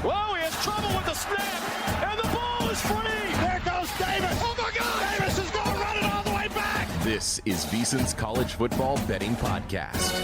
Whoa, he has trouble with the snap, and the ball is free. There goes Davis. Oh, my God. Davis is going to run it all the way back. This is VSiN's College Football Betting Podcast.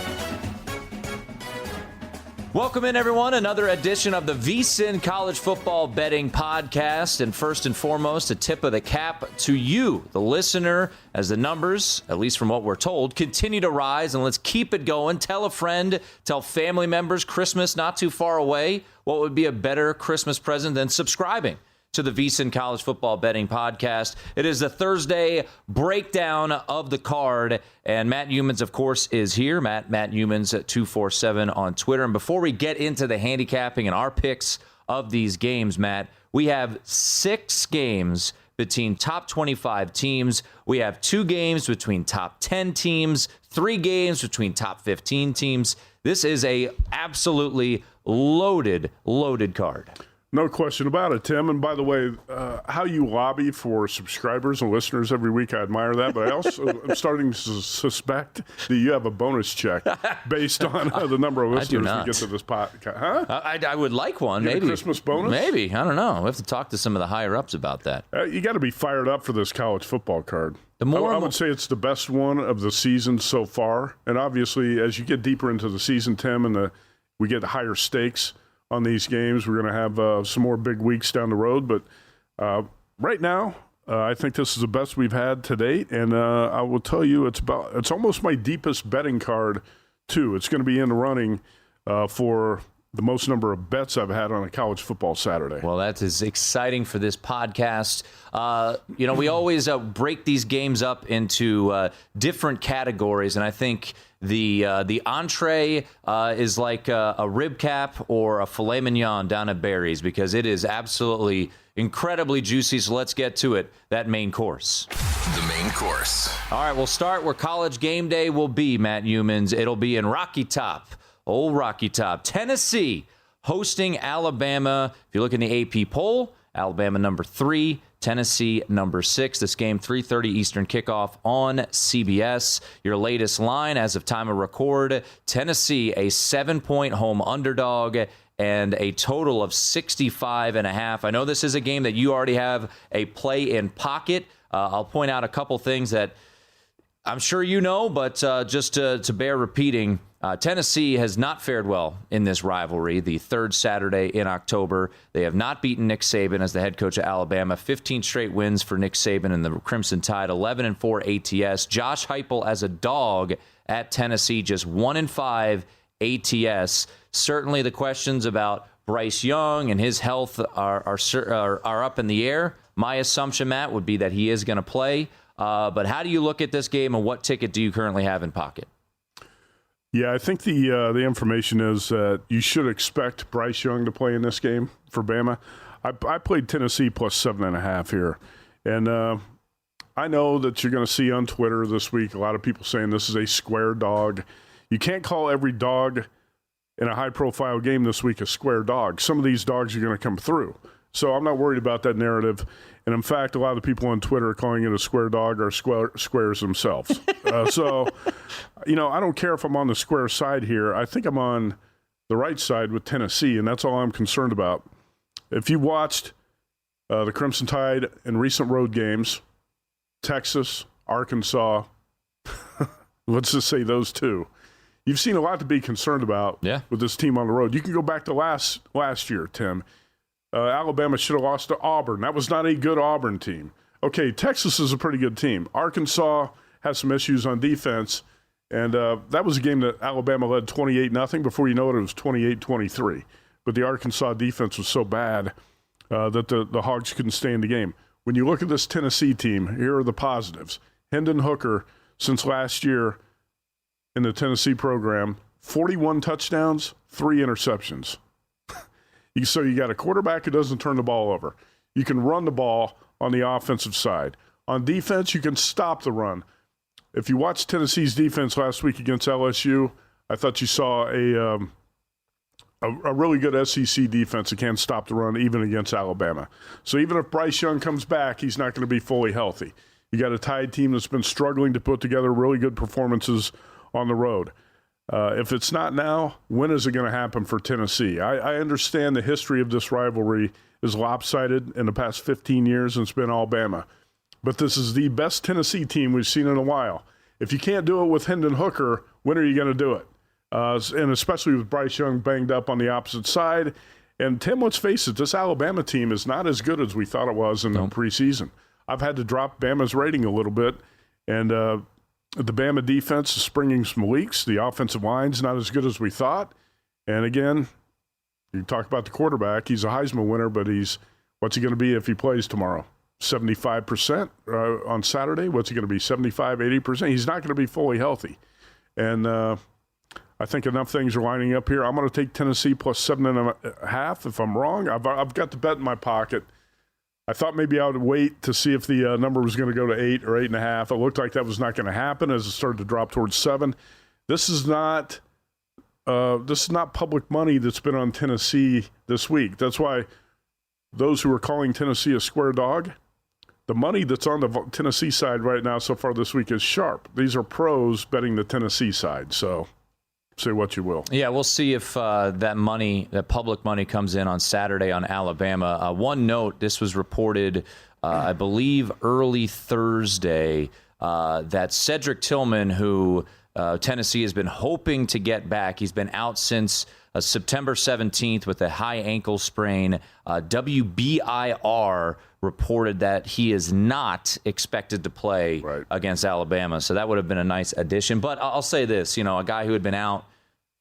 Welcome in, everyone. Another edition of the VSiN College Football Betting Podcast. And first and foremost, a tip of the cap to you, the listener, as the numbers, at least from what we're told, continue to rise. And let's keep it going. Tell a friend, tell family members, Christmas not too far away. What would be a better Christmas present than subscribing to the VSiN College Football Betting Podcast? It is the Thursday breakdown of the card, and Matt Youmans, of course, is here. Matt Youmans at 247 on Twitter. And before we get into the handicapping and our picks of these games, Matt, we have 6 games between top 25 teams. We have 2 games between top 10 teams, 3 games between top 15 teams. This is a absolutely loaded card. No question about it, Tim. And by the way, how you lobby for subscribers and listeners every week, I admire that. But I also am starting to suspect that you have a bonus check based on the number of listeners we get to this podcast. Huh? I would like one, maybe. A Christmas bonus? Maybe. I don't know. We have to talk to some of the higher-ups about that. You got to be fired up for this college football card. I would say it's the best one of the season so far. And obviously, as you get deeper into the season, Tim, and we get higher stakes on these games, we're going to have some more big weeks down the road. But right now, I think this is the best we've had to date. And I will tell you, it's almost my deepest betting card, too. It's going to be in the running for the most number of bets I've had on a college football Saturday. Well, that is exciting for this podcast. We always break these games up into different categories, and I think the entree is like a rib cap or a filet mignon down at Barry's, because it is absolutely incredibly juicy. So let's get to it. That main course. The main course. All right, we'll start where College Game Day will be, Matt Youmans. It'll be in Rocky Top. Old Rocky Top. Tennessee hosting Alabama. If you look in the AP poll, Alabama number 3, Tennessee number 6. This game, 3:30 Eastern kickoff on CBS. Your latest line as of time of record, Tennessee a 7-point home underdog and a total of 65.5. I know this is a game that you already have a play in pocket. I'll point out a couple things that I'm sure you know, but just to bear repeating, Tennessee has not fared well in this rivalry. The third Saturday in October, they have not beaten Nick Saban as the head coach of Alabama. 15 straight wins for Nick Saban and the Crimson Tide. 11-4 ATS. Josh Heupel as a dog at Tennessee, just 1-5 ATS. Certainly, the questions about Bryce Young and his health are up in the air. My assumption, Matt, would be that he is going to play. But how do you look at this game, and what ticket do you currently have in pocket? Yeah, I think the information is that you should expect Bryce Young to play in this game for Bama. I played Tennessee plus 7.5 here. And I know that you're going to see on Twitter this week a lot of people saying this is a square dog. You can't call every dog in a high-profile game this week a square dog. Some of these dogs are going to come through. So I'm not worried about that narrative. And in fact, a lot of the people on Twitter calling it a square dog are squares themselves. So, I don't care if I'm on the square side here. I think I'm on the right side with Tennessee, and that's all I'm concerned about. If you watched the Crimson Tide in recent road games, Texas, Arkansas, let's just say those two, you've seen a lot to be concerned about with this team on the road. You can go back to last year, Tim. Alabama should have lost to Auburn. That was not a good Auburn team. Okay, Texas is a pretty good team. Arkansas has some issues on defense, and that was a game that Alabama led 28-0. Before you know it was 28-23. But the Arkansas defense was so bad that the Hogs couldn't stay in the game. When you look at this Tennessee team, here are the positives. Hendon Hooker, since last year in the Tennessee program, 41 touchdowns, 3 interceptions. So you got a quarterback who doesn't turn the ball over. You can run the ball on the offensive side. On defense, you can stop the run. If you watched Tennessee's defense last week against LSU, I thought you saw a really good SEC defense that can stop the run even against Alabama. So even if Bryce Young comes back, he's not going to be fully healthy. You got a Tide team that's been struggling to put together really good performances on the road. If it's not now, when is it going to happen for Tennessee? I understand the history of this rivalry is lopsided in the past 15 years, and it's been Alabama. But this is the best Tennessee team we've seen in a while. If you can't do it with Hendon Hooker, when are you going to do it? And especially with Bryce Young banged up on the opposite side. And, Tim, let's face it, this Alabama team is not as good as we thought it was in the preseason. I've had to drop Bama's rating a little bit. And the Bama defense is springing some leaks. The offensive line's not as good as we thought. And, again, you talk about the quarterback. He's a Heisman winner, but what's he going to be if he plays tomorrow? 75% on Saturday? What's he going to be, 75, 80%? He's not going to be fully healthy. And I think enough things are lining up here. I'm going to take Tennessee plus 7.5. If I'm wrong, I've got the bet in my pocket. I thought maybe I would wait to see if the number was going to go to 8 or 8.5. It looked like that was not going to happen as it started to drop towards 7. This is not public money that's been on Tennessee this week. That's why those who are calling Tennessee a square dog, the money that's on the Tennessee side right now so far this week is sharp. These are pros betting the Tennessee side. So say what you will. Yeah, we'll see if that public money comes in on Saturday on Alabama. One note, this was reported, I believe, early Thursday, that Cedric Tillman, who Tennessee has been hoping to get back, he's been out since September 17th with a high ankle sprain. WBIR reported that he is not expected to play against Alabama. So that would have been a nice addition. But I'll say this, a guy who had been out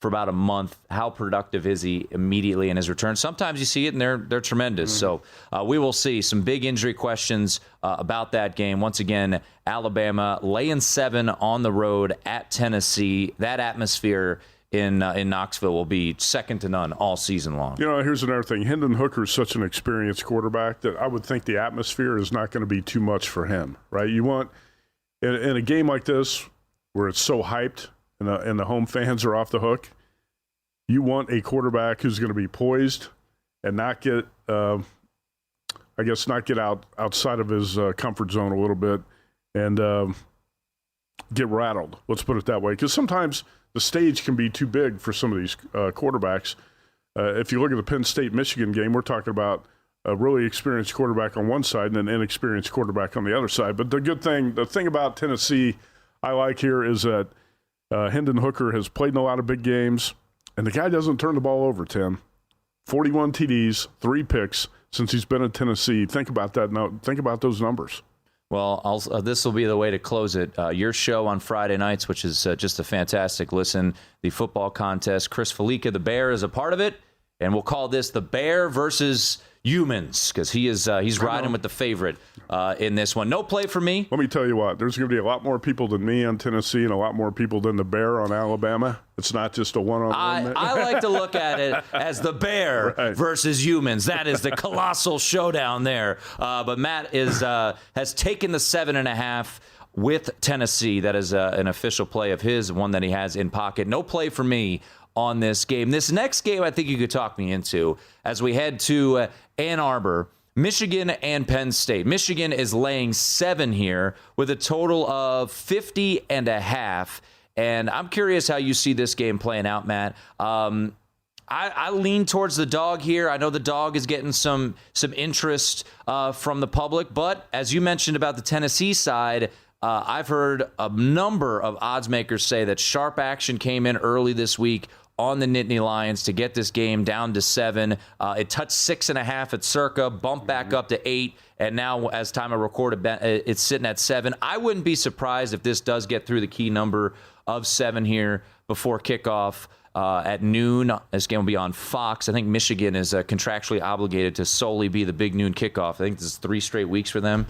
for about a month, how productive is he immediately in his return? Sometimes you see it, and they're tremendous. So we will see some big injury questions about that game. Once again, Alabama laying 7 on the road at Tennessee. That atmosphere in Knoxville will be second to none all season long. Here's another thing. Hendon Hooker is such an experienced quarterback that I would think the atmosphere is not going to be too much for him, right? You want, in a game like this where it's so hyped and the home fans are off the hook, you want a quarterback who's going to be poised and not get, not get outside of his comfort zone a little bit and get rattled. Let's put it that way. Because sometimes the stage can be too big for some of these quarterbacks. If you look at the Penn State-Michigan game, we're talking about a really experienced quarterback on one side and an inexperienced quarterback on the other side. But the thing about Tennessee I like here is that Hendon Hooker has played in a lot of big games, and the guy doesn't turn the ball over, Tim. 41 TDs, 3 picks since he's been at Tennessee. Think about that. Now, think about those numbers. Well, this will be the way to close it. Your show on Friday nights, which is just a fantastic listen, the football contest. Chris Felica, the Bear, is a part of it, and we'll call this the Bear versus Youmans because he's riding with the favorite in this one. No play for me. Let me tell you what, there's going to be a lot more people than me on Tennessee and a lot more people than the Bear on Alabama. It's not just a one-on-one. I like to look at it as the Bear versus Youmans. That is the colossal showdown there. But Matt has taken the 7.5 with Tennessee. That is an official play of his, one that he has in pocket. No play for me on this game. This next game I think you could talk me into as we head to Ann Arbor, Michigan and Penn State. Michigan is laying 7 here with a total of 50.5. And I'm curious how you see this game playing out, Matt. I lean towards the dog here. I know the dog is getting some interest from the public, but as you mentioned about the Tennessee side, I've heard a number of odds makers say that sharp action came in early this week on the Nittany Lions to get this game down to 7. It touched 6.5 at Circa, bumped back up to 8, and now as time I recorded, it's sitting at 7. I wouldn't be surprised if this does get through the key number of 7 here before kickoff at noon. This game will be on Fox. I think Michigan is contractually obligated to solely be the big noon kickoff. I think this is 3 straight weeks for them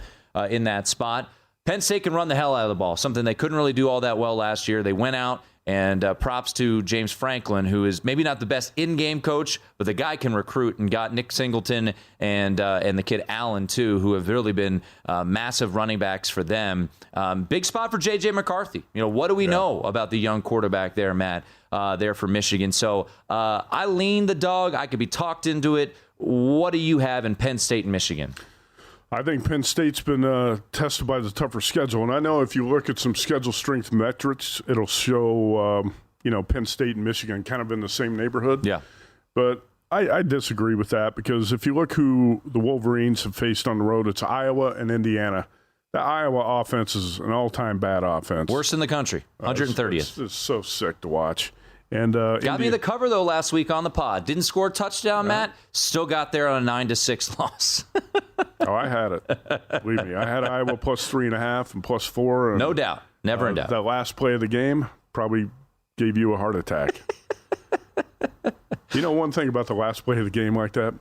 in that spot. Penn State can run the hell out of the ball, something they couldn't really do all that well last year. They went out, and props to James Franklin, who is maybe not the best in-game coach, but the guy can recruit and got Nick Singleton and the kid Allen, too, who have really been massive running backs for them. Big spot for J.J. McCarthy. What do we know about the young quarterback there, Matt, there for Michigan? So I lean the dog. I could be talked into it. What do you have in Penn State and Michigan? I think Penn State's been tested by the tougher schedule. And I know if you look at some schedule strength metrics, it'll show Penn State and Michigan kind of in the same neighborhood. Yeah. But I disagree with that because if you look who the Wolverines have faced on the road, it's Iowa and Indiana. The Iowa offense is an all-time bad offense. Worst in the country, 130th. It's so sick to watch. And got me the cover, though, last week on the pod. Didn't score a touchdown, Matt. Still got there on a 9-6 loss. Oh, I had it. Believe me. I had Iowa plus 3.5 and plus 4. And, no doubt. Never in doubt. That last play of the game probably gave you a heart attack. One thing about the last play of the game like that?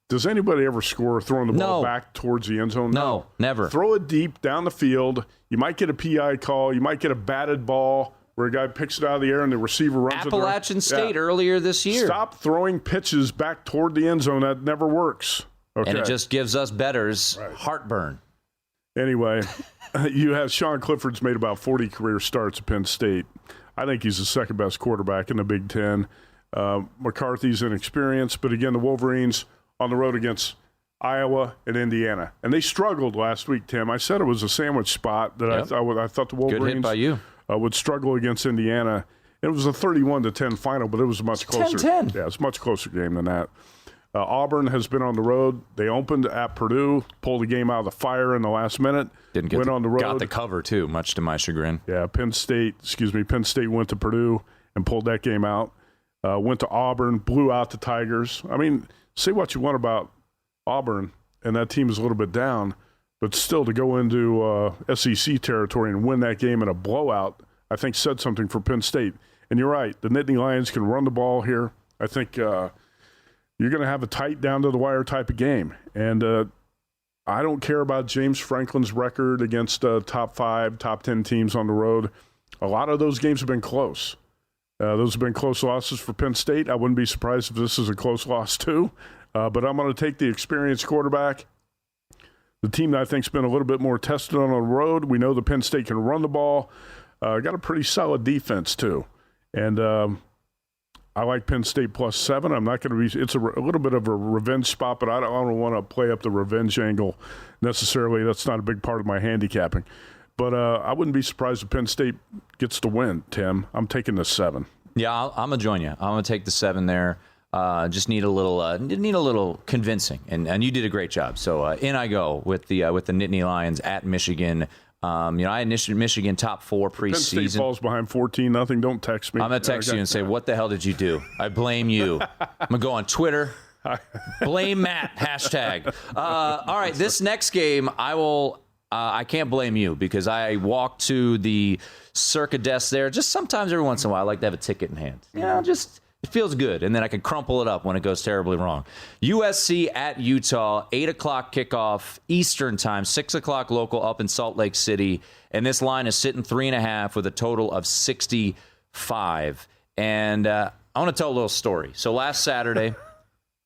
Does anybody ever score throwing the ball back towards the end zone? No, never. Throw it deep down the field. You might get a PI call. You might get a batted ball where a guy picks it out of the air and the receiver runs it. Appalachian State earlier this year. Stop throwing pitches back toward the end zone. That never works. Okay. And it just gives us bettors heartburn. Anyway, you have Sean Clifford's made about 40 career starts at Penn State. I think he's the second best quarterback in the Big Ten. McCarthy's inexperienced, but again, the Wolverines on the road against Iowa and Indiana. And they struggled last week, Tim. I said it was a sandwich spot that I thought the Wolverines Good hit by you. Would struggle against Indiana. It was a 31-10 final, but it was a much closer. 10-10. Yeah, it's a much closer game than that. Auburn has been on the road. They opened at Purdue, pulled the game out of the fire in the last minute. Went on the road. Got the cover, too, much to my chagrin. Yeah, Penn State went to Purdue and pulled that game out. Went to Auburn, blew out the Tigers. I mean, say what you want about Auburn, and that team is a little bit down, but still to go into SEC territory and win that game in a blowout, I think said something for Penn State. And you're right, the Nittany Lions can run the ball here. I think you're going to have a tight, down-to-the-wire type of game. And I don't care about James Franklin's record against top 5, top 10 teams on the road. A lot of those games have been close. Those have been close losses for Penn State. I wouldn't be surprised if this is a close loss too. But I'm going to take the experienced quarterback. The team that I think has been a little bit more tested on the road. We know the Penn State can run the ball. Got a pretty solid defense too. And I like Penn State plus 7. I'm not going to be – it's a little bit of a revenge spot, but I don't want to play up the revenge angle necessarily. That's not a big part of my handicapping. But I wouldn't be surprised if Penn State gets the win, Tim. I'm taking the 7. Yeah, I'm going to join you. I'm going to take the 7 there. Just need a little convincing, and you did a great job. So in I go with the Nittany Lions at Michigan. I had Michigan top 4 preseason. Penn State falls behind 14-0. Don't text me. I'm going to text you and say, what the hell did you do? I blame you. I'm going to go on Twitter. Blame Matt, hashtag. All right, this next game, I can't blame you because I walk to the circa desk there. Just sometimes every once in a while, I like to have a ticket in hand. It feels good, and then I can crumple it up when it goes terribly wrong. USC at Utah, 8 o'clock kickoff Eastern time, 6 o'clock local up in Salt Lake City, and this line is sitting 3.5 with a total of 65. And I want to tell a little story. So last Saturday,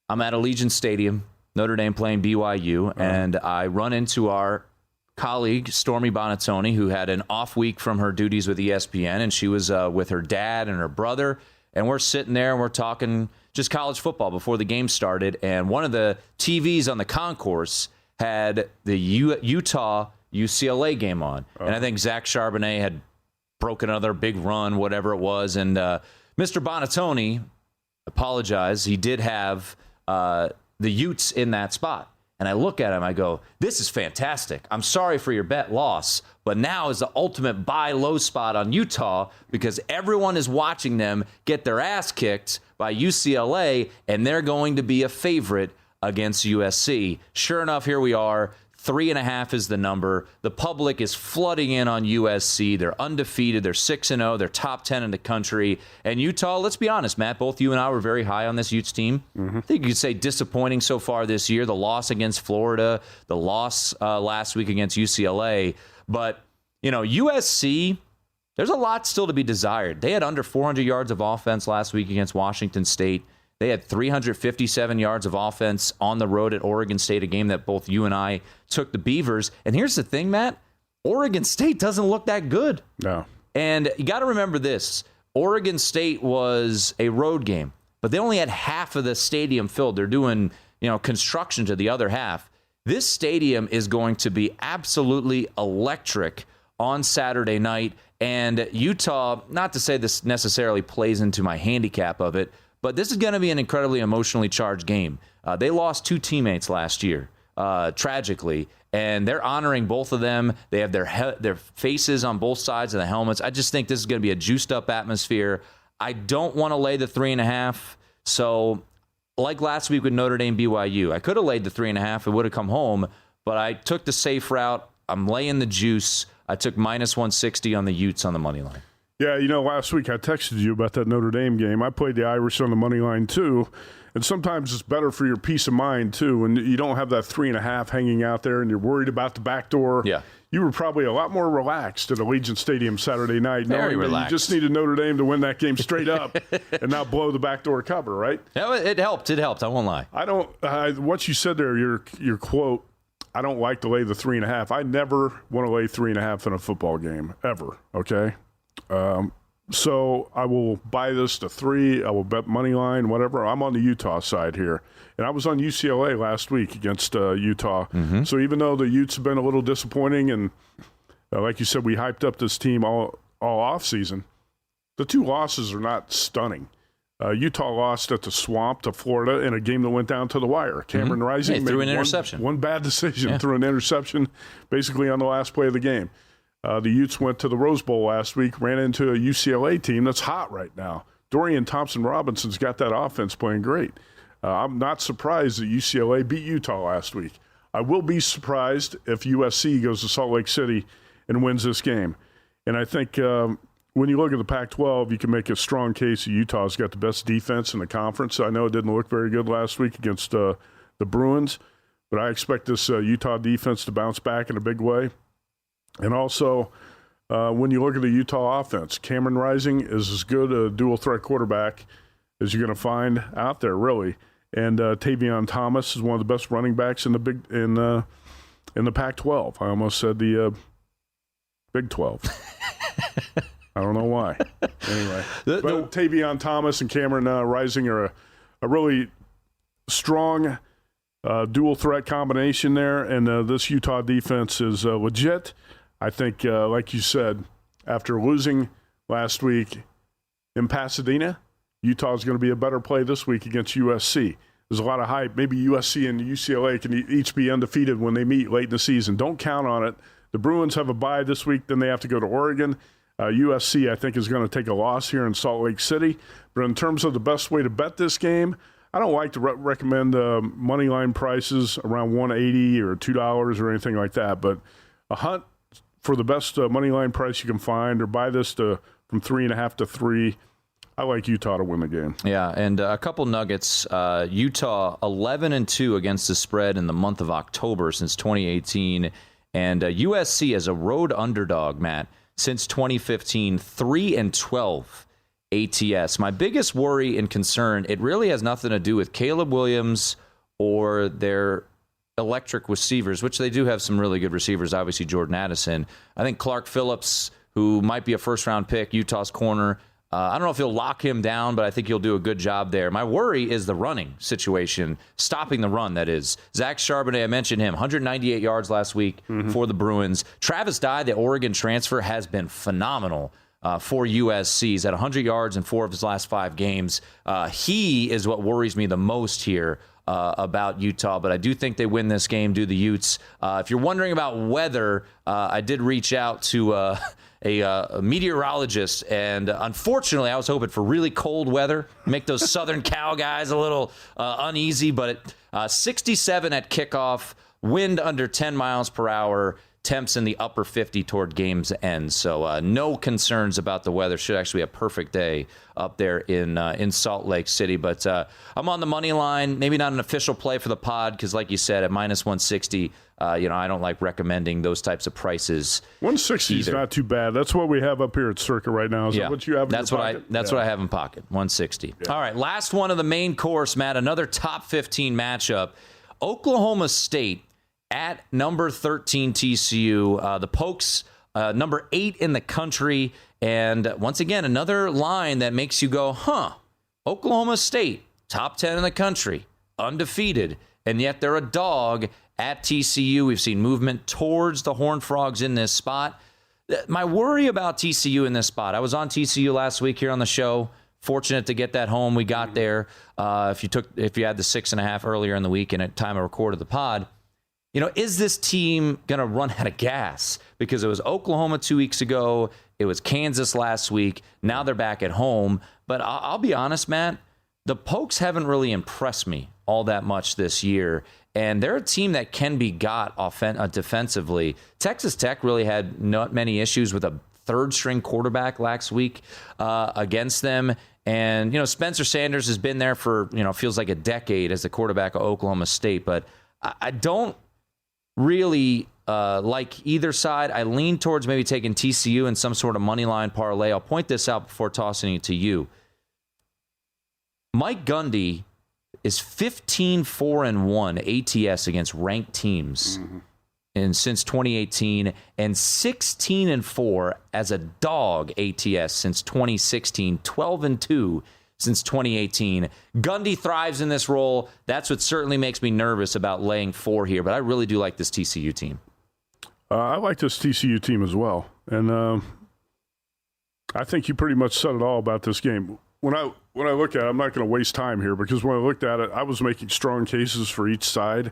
I'm at Allegiant Stadium, Notre Dame playing BYU, and I run into our colleague, Stormy Bonatoni, who had an off week from her duties with ESPN, and she was with her dad and her brother. And we're sitting there and we're talking just college football before the game started. And one of the TVs on the concourse had the Utah-UCLA game on. And I think Zach Charbonnet had broken another big run, whatever it was. And Mr. Bonatoni apologized. He did have the Utes in that spot. And I look at him, I go, this is fantastic. I'm sorry for your bet loss, but now is the ultimate buy low spot on Utah because everyone is watching them get their ass kicked by UCLA, and they're going to be a favorite against USC. Sure enough, here we are. 3.5 is the number. The public is flooding in on USC. They're undefeated. They're 6-0. They're top 10 in the country. And Utah, let's be honest, Matt, both you and I were very high on this Utes team. I think you could say disappointing so far this year. The loss against Florida, the loss last week against UCLA. But, USC, there's a lot still to be desired. They had under 400 yards of offense last week against Washington State. They had 357 yards of offense on the road at Oregon State, a game that both you and I took the Beavers. And here's the thing, Matt. Oregon State doesn't look that good. No. And you got to remember this. Oregon State was a road game, but they only had half of the stadium filled. They're doing, construction to the other half. This stadium is going to be absolutely electric on Saturday night. And Utah, not to say this necessarily plays into my handicap of it, but this is going to be an incredibly emotionally charged game. They lost 2 teammates last year, tragically, and they're honoring both of them. They have their faces on both sides of the helmets. I just think this is going to be a juiced-up atmosphere. I don't want to lay the 3.5, so like last week with Notre Dame BYU, I could have laid the 3.5. It would have come home, but I took the safe route. I'm laying the juice. I took minus 160 on the Utes on the money line. Yeah, last week I texted you about that Notre Dame game. I played the Irish on the money line too, and sometimes it's better for your peace of mind too when you don't have that 3.5 hanging out there and you're worried about the back door. Yeah. You were probably a lot more relaxed at Allegiant Stadium Saturday night. Very relaxed. You just needed Notre Dame to win that game straight up and not blow the backdoor cover, right? Yeah, it helped. It helped. I won't lie. I don't. What you said there, your quote. I don't like to lay the 3.5. I never want to lay 3.5 in a football game ever. Okay, so I will buy this to 3. I will bet money line, whatever. I'm on the Utah side here, and I was on UCLA last week against Utah. Mm-hmm. So even though the Utes have been a little disappointing, and like you said, we hyped up this team all off season, the 2 losses are not stunning. Utah lost at the Swamp to Florida in a game that went down to the wire. Cameron Rising threw an interception. One bad decision, threw an interception basically on the last play of the game. The Utes went to the Rose Bowl last week, ran into a UCLA team that's hot right now. Dorian Thompson-Robinson's got that offense playing great. I'm not surprised that UCLA beat Utah last week. I will be surprised if USC goes to Salt Lake City and wins this game. And I think when you look at the Pac-12, you can make a strong case that Utah's got the best defense in the conference. I know it didn't look very good last week against the Bruins, but I expect this Utah defense to bounce back in a big way. And also, when you look at the Utah offense, Cameron Rising is as good a dual-threat quarterback as you're going to find out there, really. And Tavion Thomas is one of the best running backs in the Pac-12. I almost said the Big 12. I don't know why. Anyway, but Tavion Thomas and Cameron Rising are a really strong dual-threat combination there, and this Utah defense is legit. I think, like you said, after losing last week in Pasadena, Utah is going to be a better play this week against USC. There's a lot of hype. Maybe USC and UCLA can each be undefeated when they meet late in the season. Don't count on it. The Bruins have a bye this week, then they have to go to Oregon. USC, I think, is going to take a loss here in Salt Lake City. But in terms of the best way to bet this game, I don't like to recommend money line prices around $1.80 or $2 or anything like that. But a hunt for the best money line price you can find, or buy this from 3.5 to 3. I like Utah to win the game. Yeah, and a couple nuggets. Utah 11-2 against the spread in the month of October since 2018, and USC as a road underdog, Matt, since 2015, 3-12 ATS. My biggest worry and concern, it really has nothing to do with Caleb Williams or their electric receivers, which they do have some really good receivers, obviously Jordan Addison. I think Clark Phillips, who might be a first-round pick, Utah's corner, I don't know if he'll lock him down, but I think he'll do a good job there. My worry is the running situation, stopping the run, that is. Zach Charbonnet, I mentioned him, 198 yards last week for the Bruins. Travis Dye, the Oregon transfer, has been phenomenal for USC. He's at 100 yards in 4 of his last 5 games. He is what worries me the most here about Utah, but I do think they win this game, do the Utes. If you're wondering about weather, I did reach out to a meteorologist, and unfortunately, I was hoping for really cold weather, make those Southern Cal guys a little uneasy, but 67 at kickoff, wind under 10 miles per hour, temps in the upper 50 toward game's end. So no concerns about the weather. Should actually be a perfect day up there in Salt Lake City. But I'm on the money line. Maybe not an official play for the pod because, like you said, at minus 160, I don't like recommending those types of prices. 160 is not too bad. That's what we have up here at Circa right now. Is that what you have in your pocket? That's what I have in pocket, 160. Yeah. All right, last one of the main course, Matt, another top 15 matchup. Oklahoma State at number 13 TCU. The Pokes, number 8 in the country. And once again, another line that makes you go, Oklahoma State, top 10 in the country, undefeated. And yet they're a dog at TCU. We've seen movement towards the Horned Frogs in this spot. My worry about TCU in this spot, I was on TCU last week here on the show. Fortunate to get that home. We got there. If you had the 6.5 earlier in the week and at time I recorded the pod, is this team going to run out of gas? Because it was Oklahoma 2 weeks ago. It was Kansas last week. Now they're back at home. But I'll be honest, Matt, the Pokes haven't really impressed me all that much this year. And they're a team that can be got defensively. Texas Tech really had not many issues with a third-string quarterback last week against them. And, Spencer Sanders has been there for, feels like a decade as the quarterback of Oklahoma State. But I don't really like either side. I lean towards maybe taking TCU in some sort of money line parlay. I'll point this out before tossing it to you. Mike Gundy is 15-4-1 ATS against ranked teams since 2018, and 16-4 as a dog ATS since 2016, 12-2 since 2018. Gundy thrives in this role. That's what certainly makes me nervous about laying 4 here, but I really do like this TCU team. I like this TCU team as well, and I think you pretty much said it all about this game. When I look at it, I'm not going to waste time here because when I looked at it, I was making strong cases for each side,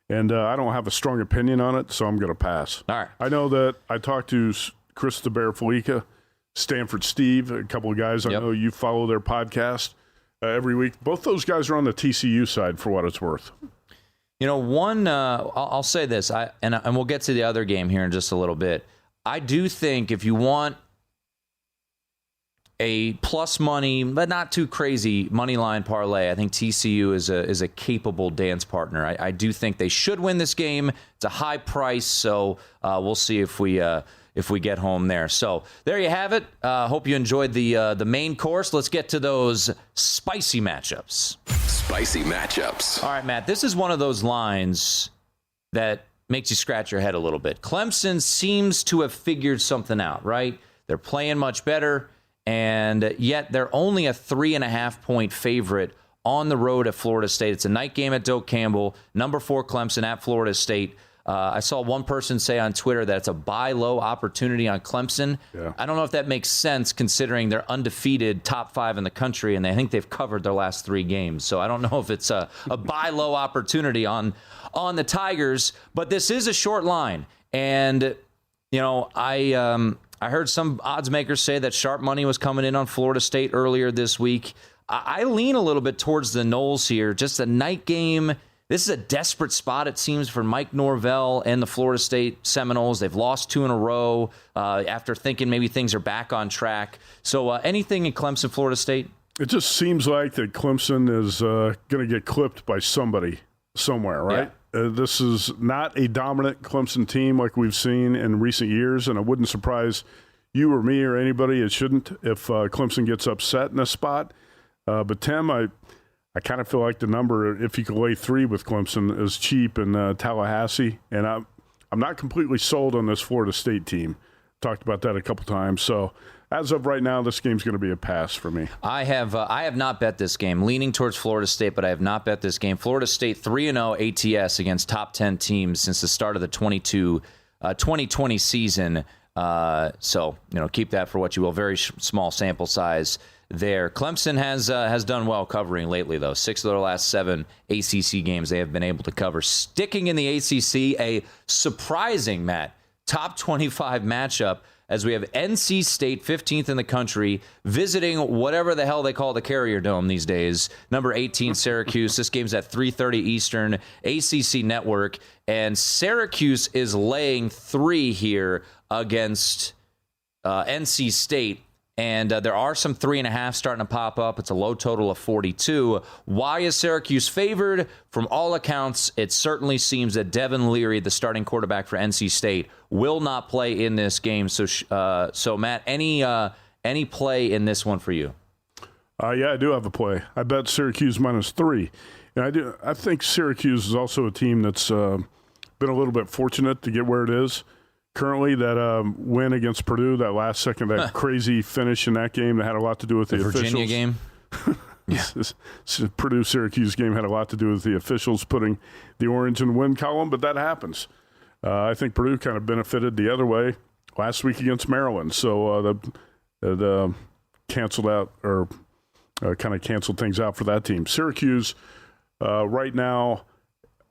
and I don't have a strong opinion on it, so I'm going to pass. All right. I know that I talked to Chris the Bear Felica, Stanford Steve, a couple of guys I know you follow their podcast every week. Both those guys are on the TCU side for what it's worth. I'll say this, and we'll get to the other game here in just a little bit. I do think if you want a plus money, but not too crazy money line parlay, I think TCU is a capable dance partner. I do think they should win this game. It's a high price, so we'll see if we get home there. So there you have it. Hope you enjoyed the main course. Let's get to those spicy matchups. Spicy matchups. All right, Matt, this is one of those lines that makes you scratch your head a little bit. Clemson seems to have figured something out, right? They're playing much better, and yet they're only a 3.5-point favorite on the road at Florida State. It's a night game at Doak Campbell, number 4 Clemson at Florida State. I saw one person say on Twitter that it's a buy low opportunity on Clemson. Yeah. I don't know if that makes sense considering they're undefeated, top 5 in the country, and I think they've covered their last 3 games. So I don't know if it's a buy low opportunity on the Tigers, but this is a short line. And, I heard some odds makers say that sharp money was coming in on Florida State earlier this week. I lean a little bit towards the Noles here, just a night game. This is a desperate spot, it seems, for Mike Norvell and the Florida State Seminoles. They've lost 2 in a row after thinking maybe things are back on track. So anything in Clemson, Florida State? It just seems like that Clemson is going to get clipped by somebody somewhere, right? Yeah. This is not a dominant Clemson team like we've seen in recent years, and it wouldn't surprise you or me or anybody. It shouldn't if Clemson gets upset in this spot. But Tim, I kind of feel like the number, if you could lay 3 with Clemson, is cheap in Tallahassee. And I'm not completely sold on this Florida State team. Talked about that a couple times. So as of right now, this game's going to be a pass for me. I have not bet this game. Leaning towards Florida State, but I have not bet this game. Florida State 3-0 ATS against top 10 teams since the start of the 2020 season. So keep that for what you will. Very small sample size there. Clemson has done well covering lately, though. 6 of their last 7 ACC games they have been able to cover. Sticking in the ACC, a surprising, Matt, top 25 matchup as we have NC State, 15th in the country, visiting whatever the hell they call the Carrier Dome these days, number 18 Syracuse. This game's at 3:30 Eastern, ACC Network, and Syracuse is laying 3 here against NC State. And there are some 3.5 starting to pop up. It's a low total of 42. Why is Syracuse favored? From all accounts, it certainly seems that Devin Leary, the starting quarterback for NC State, will not play in this game. So Matt, any play in this one for you? Yeah, I do have a play. I bet Syracuse -3. And I think Syracuse is also a team that's been a little bit fortunate to get where it is. Currently, that win against Purdue, that last second, that crazy finish in that game, that had a lot to do with the officials. Virginia game? This Purdue-Syracuse game had a lot to do with the officials putting the orange in the win column, but that happens. I think Purdue kind of benefited the other way. last week against Maryland. So that canceled out or kind of canceled things out for that team. Syracuse, right now,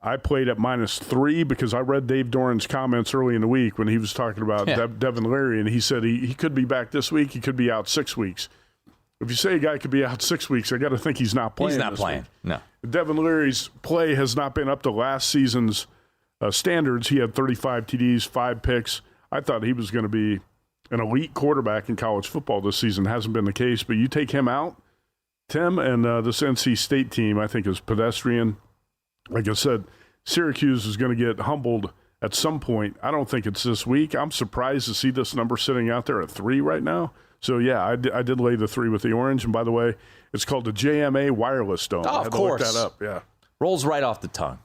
I played at -3 because I read Dave Doran's comments early in the week when he was talking about Devin Leary, and he said he could be back this week. He could be out 6 weeks. If you say a guy could be out 6 weeks, I got to think he's not playing. He's not playing. Week. No. Devin Leary's play has not been up to last season's standards. He had 35 TDs, 5 picks. I thought he was going to be an elite quarterback in college football this season. Hasn't been the case, but you take him out, Tim, and this NC State team, I think, is pedestrian. Like I said, Syracuse is going to get humbled at some point. I don't think it's this week. I'm surprised to see this number sitting out there at 3 right now. So, yeah, I did lay the 3 with the orange. And, by the way, it's called the JMA Wireless Dome. Oh, I had of to course. look that up, yeah. Rolls right off the tongue.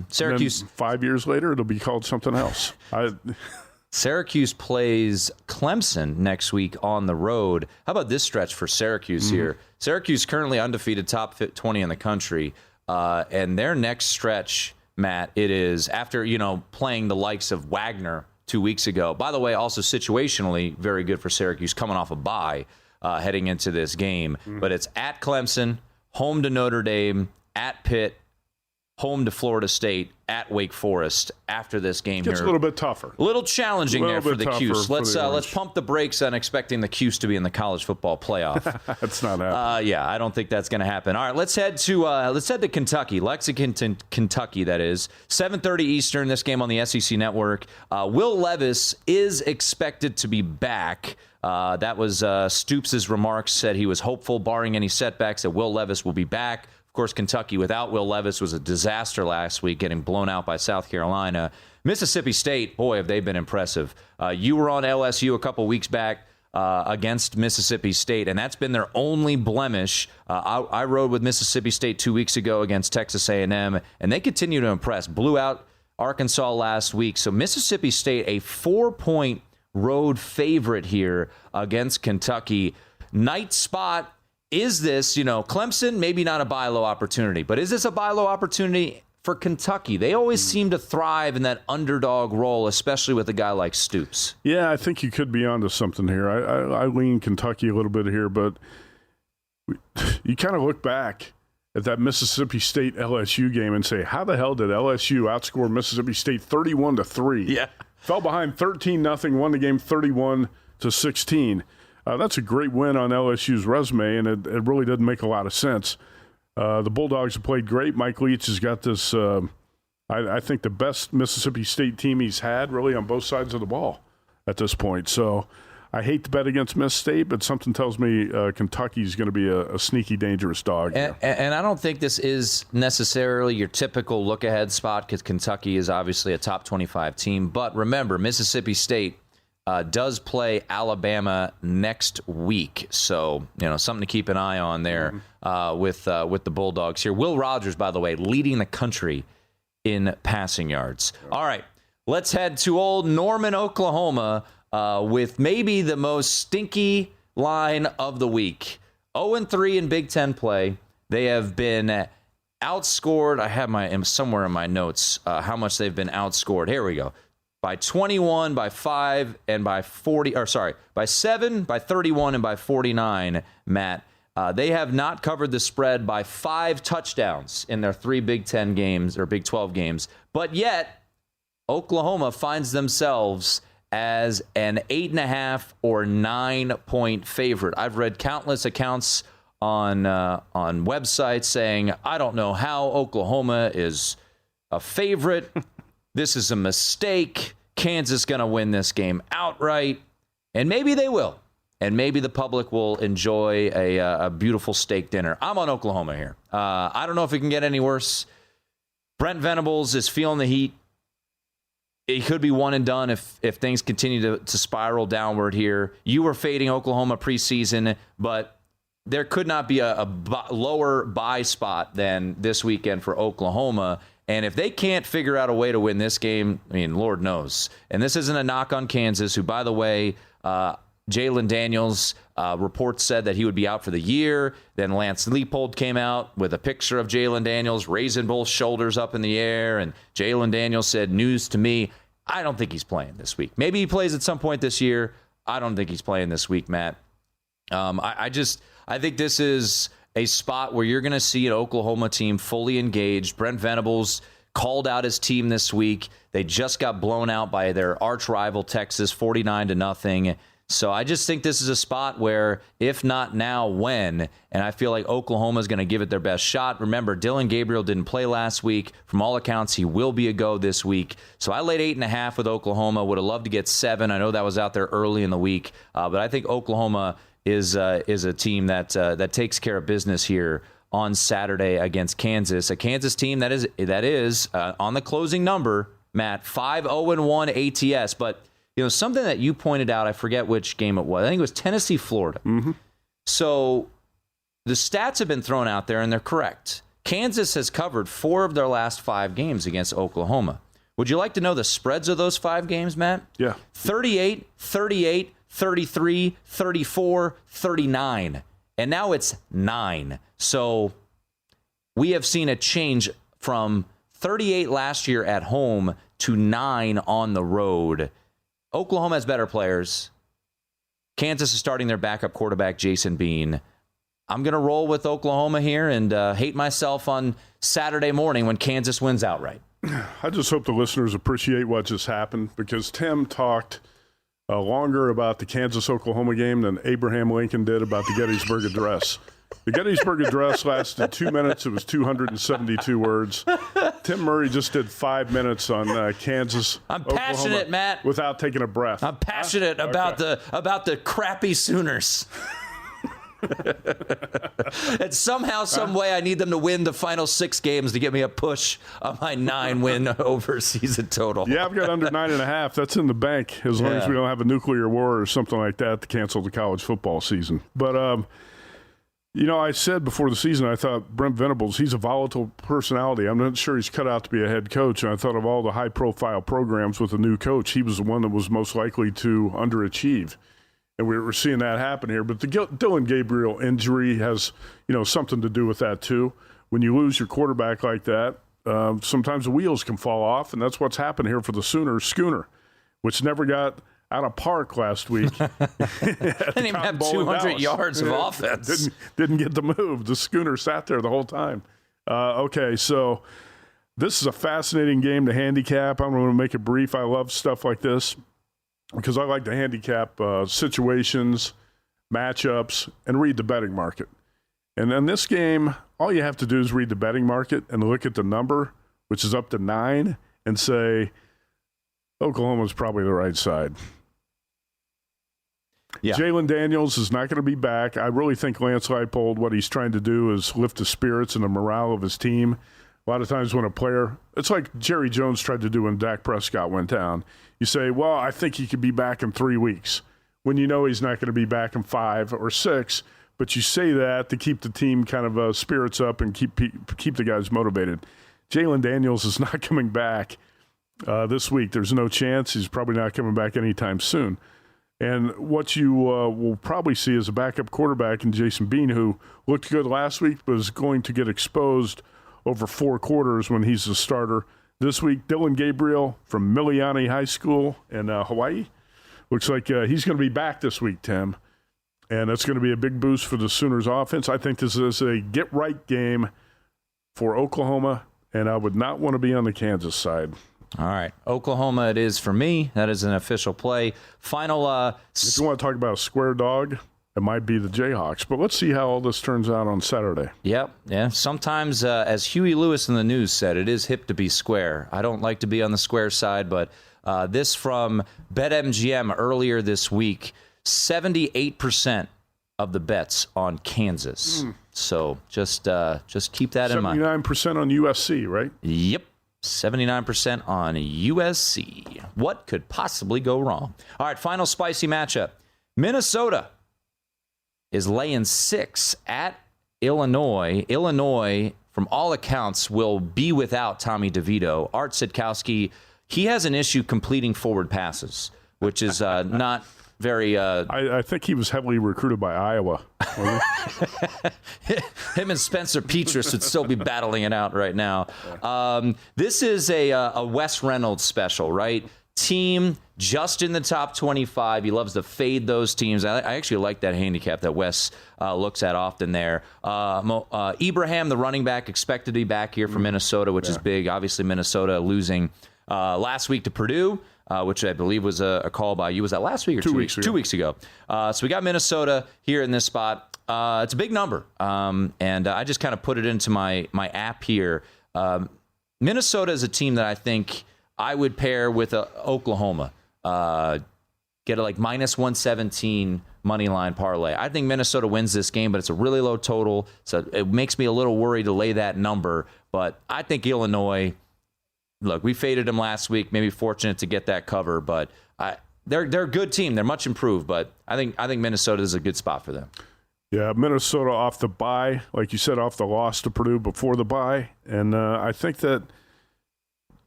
Syracuse. 5 years later, it'll be called something else. Syracuse plays Clemson next week on the road. How about this stretch for Syracuse here? Syracuse currently undefeated, top 20 in the country. And their next stretch, Matt, it is after, playing the likes of Wagner 2 weeks ago. By the way, also situationally very good for Syracuse coming off a bye heading into this game. But it's at Clemson, home to Notre Dame, at Pitt, home to Florida State, at Wake Forest after this game. It's a little bit tougher. A little challenging there for the Cuse. Let's pump the brakes on expecting the Cuse to be in the college football playoff. That's not happening. Yeah, I don't think that's going to happen. All right, let's head to Kentucky, Lexington, Kentucky. That is 7:30 Eastern. This game on the SEC Network. Will Levis is expected to be back. That was Stoops' remarks. Said he was hopeful, barring any setbacks, that Will Levis will be back. Of course, Kentucky without Will Levis was a disaster last week, getting blown out by South Carolina. Mississippi State, boy, have they been impressive. You were on LSU a couple weeks back against Mississippi State, and that's been their only blemish. I rode with Mississippi State 2 weeks ago against Texas A&M, and they continue to impress. Blew out Arkansas last week. So Mississippi State, a 4-point road favorite here against Kentucky. Night spot. Is this, Clemson, maybe not a buy low opportunity, but is this a buy low opportunity for Kentucky? They always seem to thrive in that underdog role, especially with a guy like Stoops. Yeah, I think you could be onto something here. I lean Kentucky a little bit here, but you kind of look back at that Mississippi State LSU game and say, how the hell did LSU outscore Mississippi State 31-3? Yeah. Fell behind 13-0, won the game 31-16. That's a great win on LSU's resume, and it really doesn't make a lot of sense. The Bulldogs have played great. Mike Leach has got this, I think, the best Mississippi State team he's had really on both sides of the ball at this point. So I hate to bet against Miss State, but something tells me Kentucky's going to be a sneaky, dangerous dog. And I don't think this is necessarily your typical look-ahead spot because Kentucky is obviously a top 25 team. But remember, Mississippi State does play Alabama next week, so something to keep an eye on there with the Bulldogs here. Will Rogers, by the way, leading the country in passing yards. All right, let's head to old Norman, Oklahoma, with maybe the most stinky line of the week. 0-3 in Big Ten play. They have been outscored. I have somewhere in my notes how much they've been outscored. Here we go. By 21, by 5, and by 40, by 7, by 31, and by 49, Matt. They have not covered the spread by 5 touchdowns in their 3 Big 10 games or Big 12 games. But yet, Oklahoma finds themselves as an 8.5 or 9-point favorite. I've read countless accounts on websites saying, I don't know how Oklahoma is a favorite. This is a mistake. Kansas going to win this game outright. And maybe they will. And maybe the public will enjoy a beautiful steak dinner. I'm on Oklahoma here. I don't know if it can get any worse. Brent Venables is feeling the heat. It could be one and done if things continue to spiral downward here. You were fading Oklahoma preseason, but there could not be a lower buy spot than this weekend for Oklahoma. And if they can't figure out a way to win this game, I mean, Lord knows. And this isn't a knock on Kansas, who, by the way, Jalen Daniels reports said that he would be out for the year. Then Lance Leipold came out with a picture of Jalen Daniels raising both shoulders up in the air. And Jalen Daniels said, news to me. I don't think he's playing this week. Maybe he plays at some point this year. I don't think he's playing this week, Matt. I think this is a spot where you're going to see an Oklahoma team fully engaged. Brent Venables called out his team this week. They just got blown out by their arch rival Texas 49-0. So I just think this is a spot where, if not now, when? And I feel like Oklahoma is going to give it their best shot. Remember, Dylan Gabriel didn't play last week. From all accounts, he will be a go this week. So I laid 8.5 with Oklahoma. Would have loved to get 7. I know that was out there early in the week. But I think Oklahoma is a team that takes care of business here on Saturday against Kansas. A Kansas team that is on the closing number, Matt, 5-0-1 ATS. But something that you pointed out, I forget which game it was. I think it was Tennessee, Florida. Mm-hmm. So the stats have been thrown out there, and they're correct. Kansas has covered 4 of their last 5 games against Oklahoma. Would you like to know the spreads of those 5 games, Matt? Yeah. 38, 38, 33, 34, 39. And now it's 9. So we have seen a change from 38 last year at home to 9 on the road. Oklahoma has better players. Kansas is starting their backup quarterback, Jason Bean. I'm going to roll with Oklahoma here and hate myself on Saturday morning when Kansas wins outright. I just hope the listeners appreciate what just happened, because Tim talked longer about the Kansas-Oklahoma game than Abraham Lincoln did about the Gettysburg Address. The Gettysburg Address lasted 2 minutes. It was 272 words. Tim Murray just did 5 minutes on Kansas. I'm passionate, Oklahoma, Matt. Without taking a breath. I'm passionate about the crappy Sooners. And somehow, some way, I need them to win the final 6 games to get me a push on my 9-win over season total. Yeah, I've got under 9.5. That's in the bank, as long as we don't have a nuclear war or something like that to cancel the college football season. But I said before the season, I thought Brent Venables, he's a volatile personality. I'm not sure he's cut out to be a head coach. And I thought of all the high-profile programs with a new coach, he was the one that was most likely to underachieve. And we're seeing that happen here. But the Dylan Gabriel injury has, something to do with that too. When you lose your quarterback like that, sometimes the wheels can fall off, and that's what's happened here for the Sooners. Schooner, which never got out of park last week. Didn't even have 200 yards of offense. Didn't get the move. The Schooner sat there the whole time. Okay, so this is a fascinating game to handicap. I'm going to make it brief. I love stuff like this because I like to handicap situations, matchups, and read the betting market. And in this game, all you have to do is read the betting market and look at the number, which is up to 9, and say, Oklahoma's probably the right side. Yeah. Jalen Daniels is not going to be back. I really think Lance Leipold, what he's trying to do is lift the spirits and the morale of his team. A lot of times when a player, it's like Jerry Jones tried to do when Dak Prescott went down. You say, well, I think he could be back in 3 weeks, when you know he's not going to be back in 5 or 6. But you say that to keep the team kind of spirits up and keep the guys motivated. Jalen Daniels is not coming back this week. There's no chance. He's probably not coming back anytime soon. And what you will probably see is a backup quarterback in Jason Bean, who looked good last week, but is going to get exposed over 4 quarters when he's the starter. This week, Dylan Gabriel from Miliani High School in Hawaii. Looks like he's going to be back this week, Tim. And that's going to be a big boost for the Sooners offense. I think this is a get-right game for Oklahoma, and I would not want to be on the Kansas side. All right. Oklahoma it is for me. That is an official play. Final. If you want to talk about a square dog, it might be the Jayhawks. But let's see how all this turns out on Saturday. Yep. Yeah. Sometimes, as Huey Lewis in the news said, it is hip to be square. I don't like to be on the square side, but this from BetMGM earlier this week, 78% of the bets on Kansas. So just keep that in mind. 79% on USC, right? Yep. 79% on USC. What could possibly go wrong? All right, final spicy matchup. Minnesota is laying 6 at Illinois. Illinois, from all accounts, will be without Tommy DeVito. Art Sitkowski, he has an issue completing forward passes, which is not very... I think he was heavily recruited by Iowa. Him and Spencer Petras would still be battling it out right now. This is a Wes Reynolds special, right? team just in the top 25. He loves to fade those teams. I actually like that handicap that Wes looks at often there. Ibrahim, the running back, expected to be back here for Minnesota, which is big. Obviously, Minnesota losing last week to Purdue, which I believe was a call by you. Was that last week or 2 weeks ago? 2 weeks ago. So we got Minnesota here in this spot. It's a big number, and I just kind of put it into my app here. Minnesota is a team that I think I would pair with Oklahoma. Get a minus 117 money line parlay. I think Minnesota wins this game, but it's a really low total, so it makes me a little worried to lay that number. But I think Illinois. Look, we faded them last week. Maybe fortunate to get that cover, but they're a good team. They're much improved, but I think Minnesota is a good spot for them. Yeah, Minnesota off the bye, like you said, off the loss to Purdue before the bye, and I think that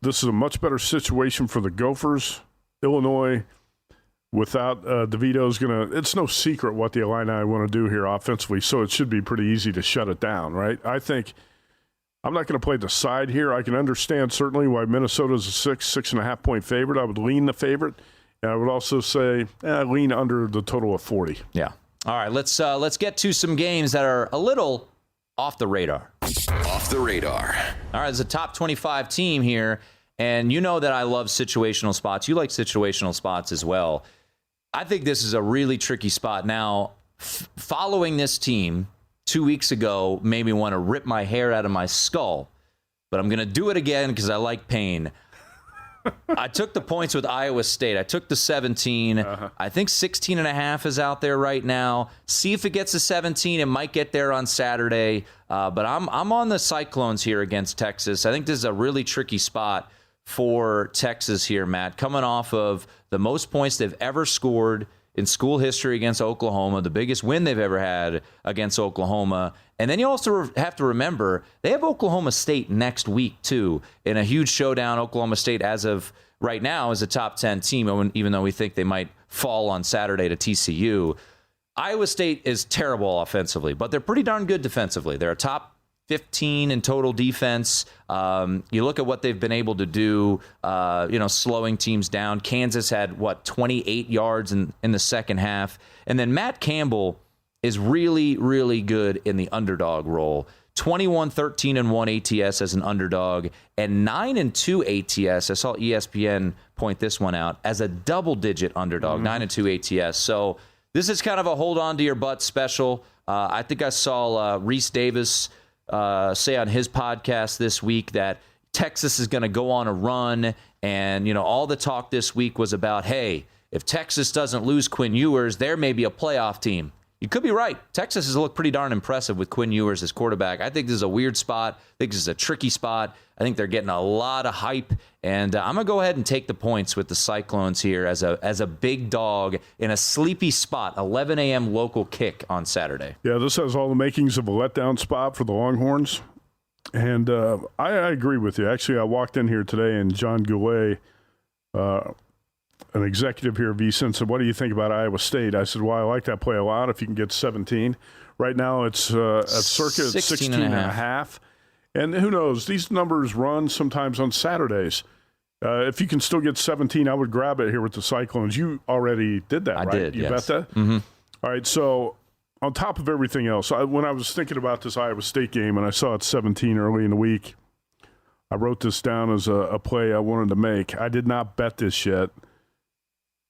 this is a much better situation for the Gophers. Illinois, without DeVito, is going to – it's no secret what the Illini want to do here offensively, so it should be pretty easy to shut it down, right? I think I'm not going to play the side here. I can understand certainly why Minnesota is a 6.5 point favorite. I would lean the favorite, and I would also say lean under the total of 40. Yeah. All right, let's get to some games that are a little off the radar. Off the radar. All right, there's a top 25 team here. And you know that I love situational spots. You like situational spots as well. I think this is a really tricky spot. Now, following this team 2 weeks ago made me want to rip my hair out of my skull. But I'm going to do it again because I like pain. I took the points with Iowa State. I took the 17. I think 16.5 is out there right now. See if it gets to 17. It might get there on Saturday. But I'm on the Cyclones here against Texas. I think this is a really tricky spot for Texas here, Matt, coming off of the most points they've ever scored in school history against Oklahoma, the biggest win they've ever had against Oklahoma. And then you also have to remember, they have Oklahoma State next week, too, in a huge showdown. Oklahoma State, as of right now, is a top 10 team, even though we think they might fall on Saturday to TCU. Iowa State is terrible offensively, but they're pretty darn good defensively. They're a top 15 in total defense. You look at what they've been able to do, slowing teams down. Kansas had, 28 yards in the second half. And then Matt Campbell is really, really good in the underdog role. 21-13-1 ATS as an underdog and 9-2 ATS. I saw ESPN point this one out as a double-digit underdog, 9-2 ATS. So this is kind of a hold on to your butt special. I think I saw Reese Davis say on his podcast this week that Texas is going to go on a run, and all the talk this week was about, hey, if Texas doesn't lose Quinn Ewers, there may be a playoff team. You could be right. Texas has looked pretty darn impressive with Quinn Ewers as quarterback. I think this is a weird spot. I think this is a tricky spot. I think they're getting a lot of hype, and I'm going to go ahead and take the points with the Cyclones here as a big dog in a sleepy spot, 11 a.m. local kick on Saturday. Yeah, this has all the makings of a letdown spot for the Longhorns, and I agree with you. Actually, I walked in here today, and John Goulet, an executive here at VSiN, said, what do you think about Iowa State? I said, well, I like that play a lot if you can get 17. Right now it's at circa 16.5. And who knows, these numbers run sometimes on Saturdays. If you can still get 17, I would grab it here with the Cyclones. You already did that, right? I did, You yes. bet that? Mm-hmm. All right, so on top of everything else, when I was thinking about this Iowa State game and I saw it 17 early in the week, I wrote this down as a play I wanted to make. I did not bet this yet.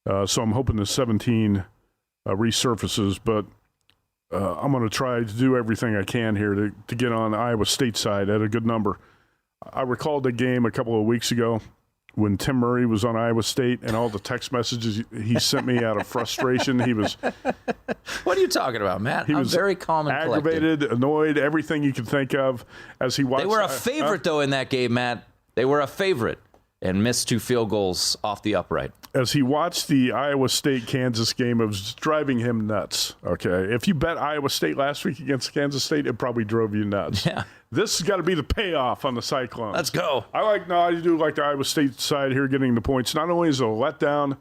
So I'm hoping the 17 resurfaces, but I'm going to try to do everything I can here to get on the Iowa State side at a good number. I recalled the game a couple of weeks ago when Tim Murray was on Iowa State and all the text messages he sent me out of frustration. He was... What are you talking about, Matt? I'm very calm and aggravated, collected. Annoyed, everything you can think of as he watched. They were a favorite, though, in that game, Matt. They were a favorite and missed 2 field goals off the upright. As he watched the Iowa State-Kansas game, it was driving him nuts, okay? If you bet Iowa State last week against Kansas State, it probably drove you nuts. Yeah. This has got to be the payoff on the Cyclones. Let's go. I do like the Iowa State side here getting the points. Not only is it a letdown,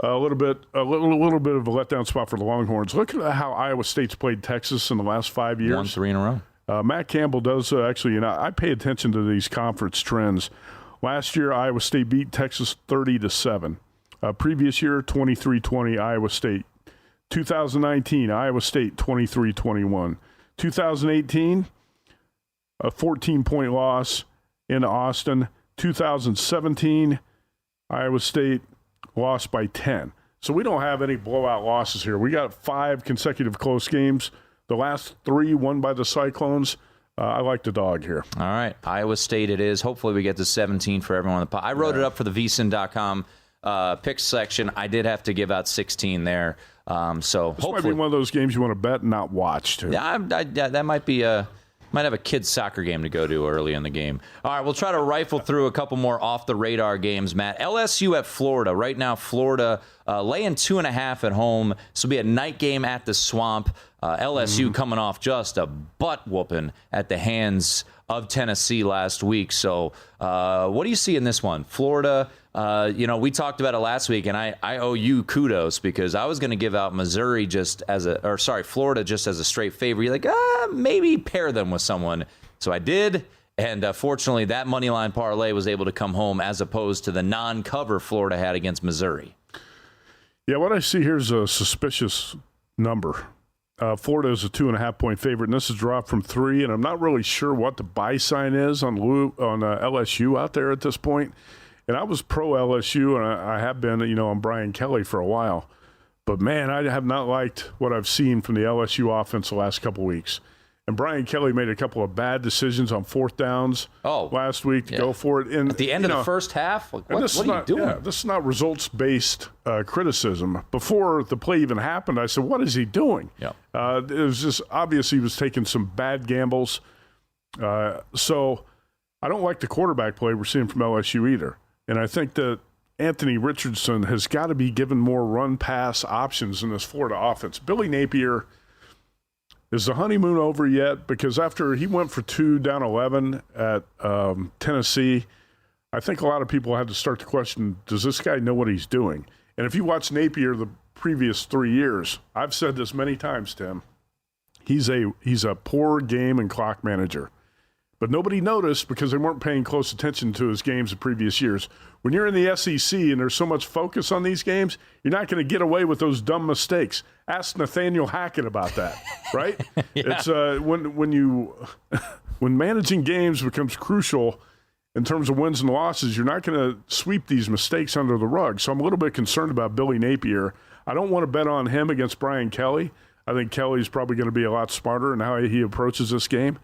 a little bit of a letdown spot for the Longhorns. Look at how Iowa State's played Texas in the last 5 years. 1-3 in a row. Matt Campbell does actually, I pay attention to these conference trends. Last year, Iowa State beat Texas 30-7. Previous year, 23-20, Iowa State. 2019, Iowa State 23-21. 2018, a 14-point loss in Austin. 2017, Iowa State lost by 10. So we don't have any blowout losses here. We got 5 consecutive close games. The last 3 won by the Cyclones. I like the dog here. All right. Iowa State it is. Hopefully we get to 17 for everyone on the pod. I wrote it up for the vsin.com picks section. I did have to give out 16 there. So this hopefully might be one of those games you want to bet and not watch, too. Yeah, that might be might have a kid's soccer game to go to early in the game. All right, we'll try to rifle through a couple more off-the-radar games, Matt. LSU at Florida. Right now, Florida laying 2.5 at home. This will be a night game at the Swamp. LSU coming off just a butt-whooping at the hands of Tennessee last week. So what do you see in this one? Florida, we talked about it last week, and I owe you kudos because I was going to give out Florida just as a straight favorite. You're like, maybe pair them with someone. So I did, and fortunately that moneyline parlay was able to come home as opposed to the non-cover Florida had against Missouri. Yeah, what I see here is a suspicious number. Florida is a 2.5-point favorite, and this has dropped from 3, and I'm not really sure what the buy sign is on LSU out there at this point. And I was pro LSU, and I have been, on Brian Kelly for a while. But, man, I have not liked what I've seen from the LSU offense the last couple weeks. And Brian Kelly made a couple of bad decisions on 4th downs last week to go for it. And, at the end of the first half? What are you doing? Yeah, this is not results-based criticism. Before the play even happened, I said, what is he doing? Yeah. It was just obvious he was taking some bad gambles. So I don't like the quarterback play we're seeing from LSU either. And I think that Anthony Richardson has got to be given more run-pass options in this Florida offense. Billy Napier, is the honeymoon over yet? Because after he went for 2 down 11 at Tennessee, I think a lot of people had to start to question, does this guy know what he's doing? And if you watch Napier the previous 3 years, I've said this many times, Tim, he's a poor game and clock manager. But nobody noticed because they weren't paying close attention to his games the previous years. When you're in the SEC and there's so much focus on these games, you're not going to get away with those dumb mistakes. Ask Nathaniel Hackett about that, right? Yeah. It's when managing games becomes crucial in terms of wins and losses, you're not going to sweep these mistakes under the rug. So I'm a little bit concerned about Billy Napier. I don't want to bet on him against Brian Kelly. I think Kelly's probably going to be a lot smarter in how he approaches this game.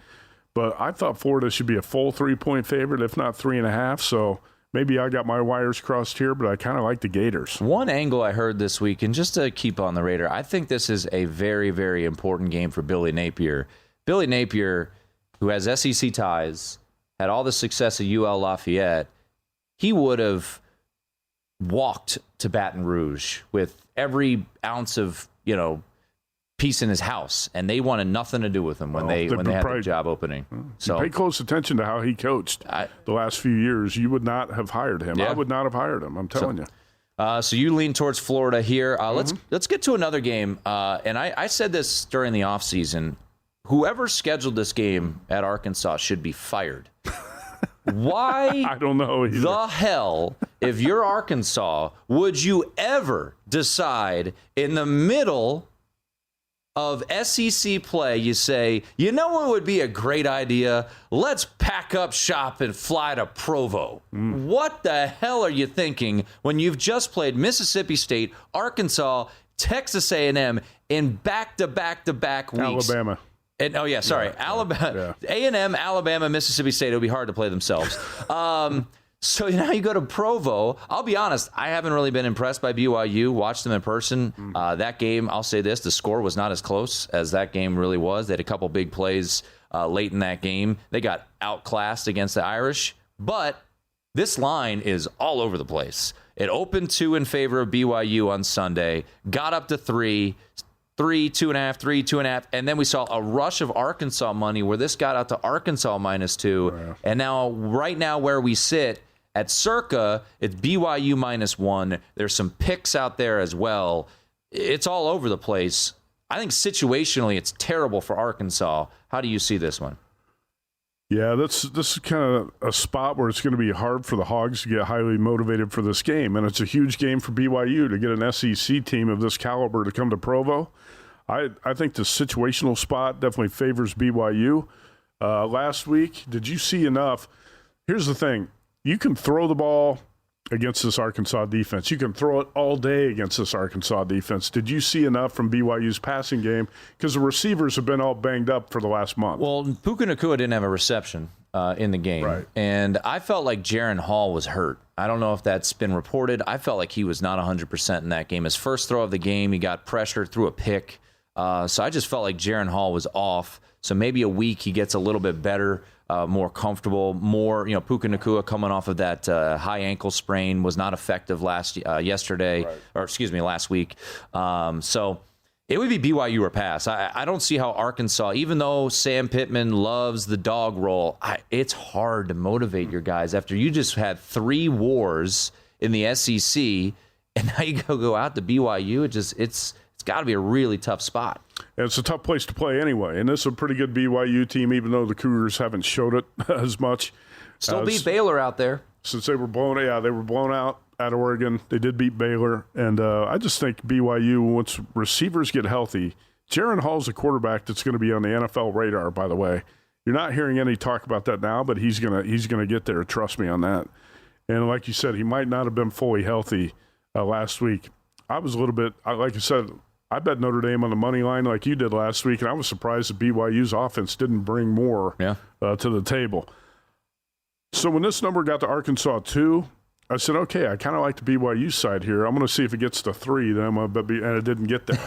But I thought Florida should be a full 3-point favorite, if not 3.5. So maybe I got my wires crossed here, but I kind of like the Gators. One angle I heard this week, and just to keep on the radar, I think this is a very, very important game for Billy Napier. Billy Napier, who has SEC ties, had all the success at UL Lafayette, he would have walked to Baton Rouge with every ounce of, piece in his house, and they wanted nothing to do with him when they had the job opening. So pay close attention to how he coached the last few years. You would not have hired him. Yeah. I would not have hired him. I'm telling you. So you lean towards Florida here. Let's get to another game. And I said this during the offseason. Whoever scheduled this game at Arkansas should be fired. Why I don't know either. The hell, if you're Arkansas, would you ever decide in the middle of SEC play, you say, what would be a great idea? Let's pack up shop and fly to Provo. What the hell are you thinking when you've just played Mississippi State, Arkansas, Texas A&M in back-to-back-to-back weeks? Alabama. Alabama. Yeah. A&M, Alabama, Mississippi State. It would be hard to play themselves. So now you go to Provo. I'll be honest, I haven't really been impressed by BYU. Watched them in person. That game, I'll say this, the score was not as close as that game really was. They had a couple big plays late in that game. They got outclassed against the Irish. But this line is all over the place. It opened 2 in favor of BYU on Sunday, got up to 3, 2.5, 3, 2.5, and then we saw a rush of Arkansas money where this got out to Arkansas -2. And now, right now where we sit, at Circa, it's BYU -1. There's some picks out there as well. It's all over the place. I think situationally it's terrible for Arkansas. How do you see this one? Yeah, this is kind of a spot where it's going to be hard for the Hogs to get highly motivated for this game, and it's a huge game for BYU to get an SEC team of this caliber to come to Provo. I think the situational spot definitely favors BYU. Last week, did you see enough? Here's the thing. You can throw the ball against this Arkansas defense. You can throw it all day against this Arkansas defense. Did you see enough from BYU's passing game? Because the receivers have been all banged up for the last month. Well, Puka Nacua didn't have a reception in the game. Right. And I felt like Jaron Hall was hurt. I don't know if that's been reported. I felt like he was not 100% in that game. His first throw of the game, he got pressured, threw a pick. So I just felt like Jaron Hall was off. So maybe a week he gets a little bit better, more comfortable, more, Puka Nacua coming off of that high ankle sprain was not effective last week. So it would be BYU or pass. I don't see how Arkansas, even though Sam Pittman loves the dog roll, it's hard to motivate your guys after you just had 3 wars in the SEC, and now you go out to BYU. It's got to be a really tough spot. And it's a tough place to play anyway. And this is a pretty good BYU team, even though the Cougars haven't showed it as much. Still beat Baylor out there. Since they were blown out at Oregon. They did beat Baylor. And I just think BYU, once receivers get healthy, Jaron Hall's a quarterback that's going to be on the NFL radar, by the way. You're not hearing any talk about that now, but he's gonna get there. Trust me on that. And like you said, he might not have been fully healthy last week. I was a little bit, like I said, I bet Notre Dame on the money line like you did last week, and I was surprised that BYU's offense didn't bring more to the table. So when this number got to Arkansas 2, I said, okay, I kind of like the BYU side here. I'm going to see if it gets to 3, then I'm going to bet, and it didn't get there.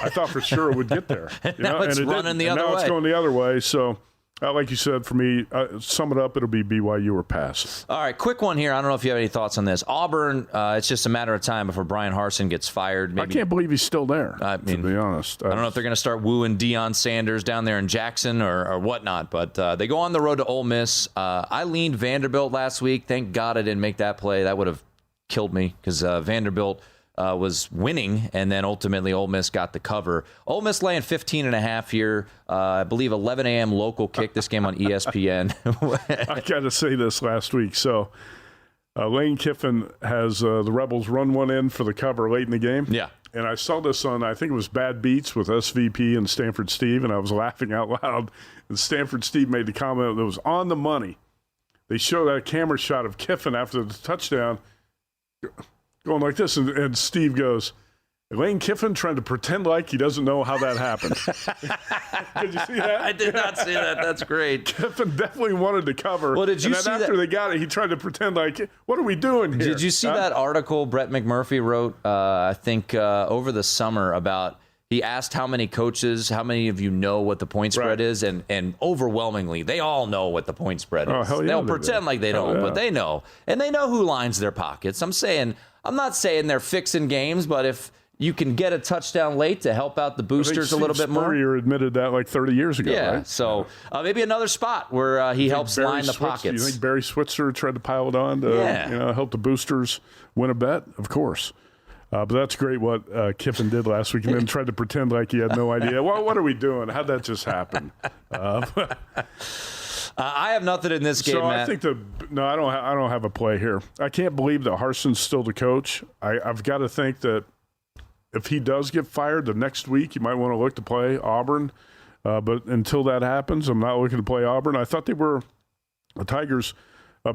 I thought for sure it would get there. Now it's running the other way. Now it's going the other way. So, like you said, for me, sum it up, it'll be BYU or pass. All right, quick one here. I don't know if you have any thoughts on this. Auburn, it's just a matter of time before Brian Harsin gets fired. Maybe, I can't believe he's still there, to be honest. I don't know if they're going to start wooing Deion Sanders down there in Jackson or whatnot, but they go on the road to Ole Miss. I leaned Vanderbilt last week. Thank God I didn't make that play. That would have killed me because Vanderbilt was winning, and then ultimately Ole Miss got the cover. Ole Miss laying 15.5 here. I believe 11 a.m. local kick. This game on ESPN. I got to say this last week. So Lane Kiffin has the Rebels run one in for the cover late in the game. Yeah. And I saw this on, I think it was Bad Beats with SVP and Stanford Steve, and I was laughing out loud. And Stanford Steve made the comment that was on the money. They show that camera shot of Kiffin after the touchdown going like this, and Steve goes, Lane Kiffin trying to pretend like he doesn't know how that happened. Did you see that? I did not see that. That's great. Kiffin definitely wanted to cover. Well, did you see after they got it, he tried to pretend like, what are we doing here? Did you see that article Brett McMurphy wrote, I think, over the summer about, he asked how many coaches, how many of you know what the point spread is, and overwhelmingly, they all know what the point spread is. Oh, hell yeah, They'll pretend like they don't, but they know. And they know who lines their pockets. I'm not saying they're fixing games, but if you can get a touchdown late to help out the boosters a little bit more. Spurrier admitted that like 30 years ago, yeah, right? So maybe another spot where he helps line the pockets. Do you think Barry Switzer tried to pile it on to help the boosters win a bet? Of course. But that's great what Kiffin did last week, and then tried to pretend like he had no idea. Well, what are we doing? How'd that just happen? I have nothing in this game, so Matt. I think I don't have a play here. I can't believe that Harsin's still the coach. I've got to think that if he does get fired the next week, you might want to look to play Auburn. But until that happens, I'm not looking to play Auburn. I thought the Tigers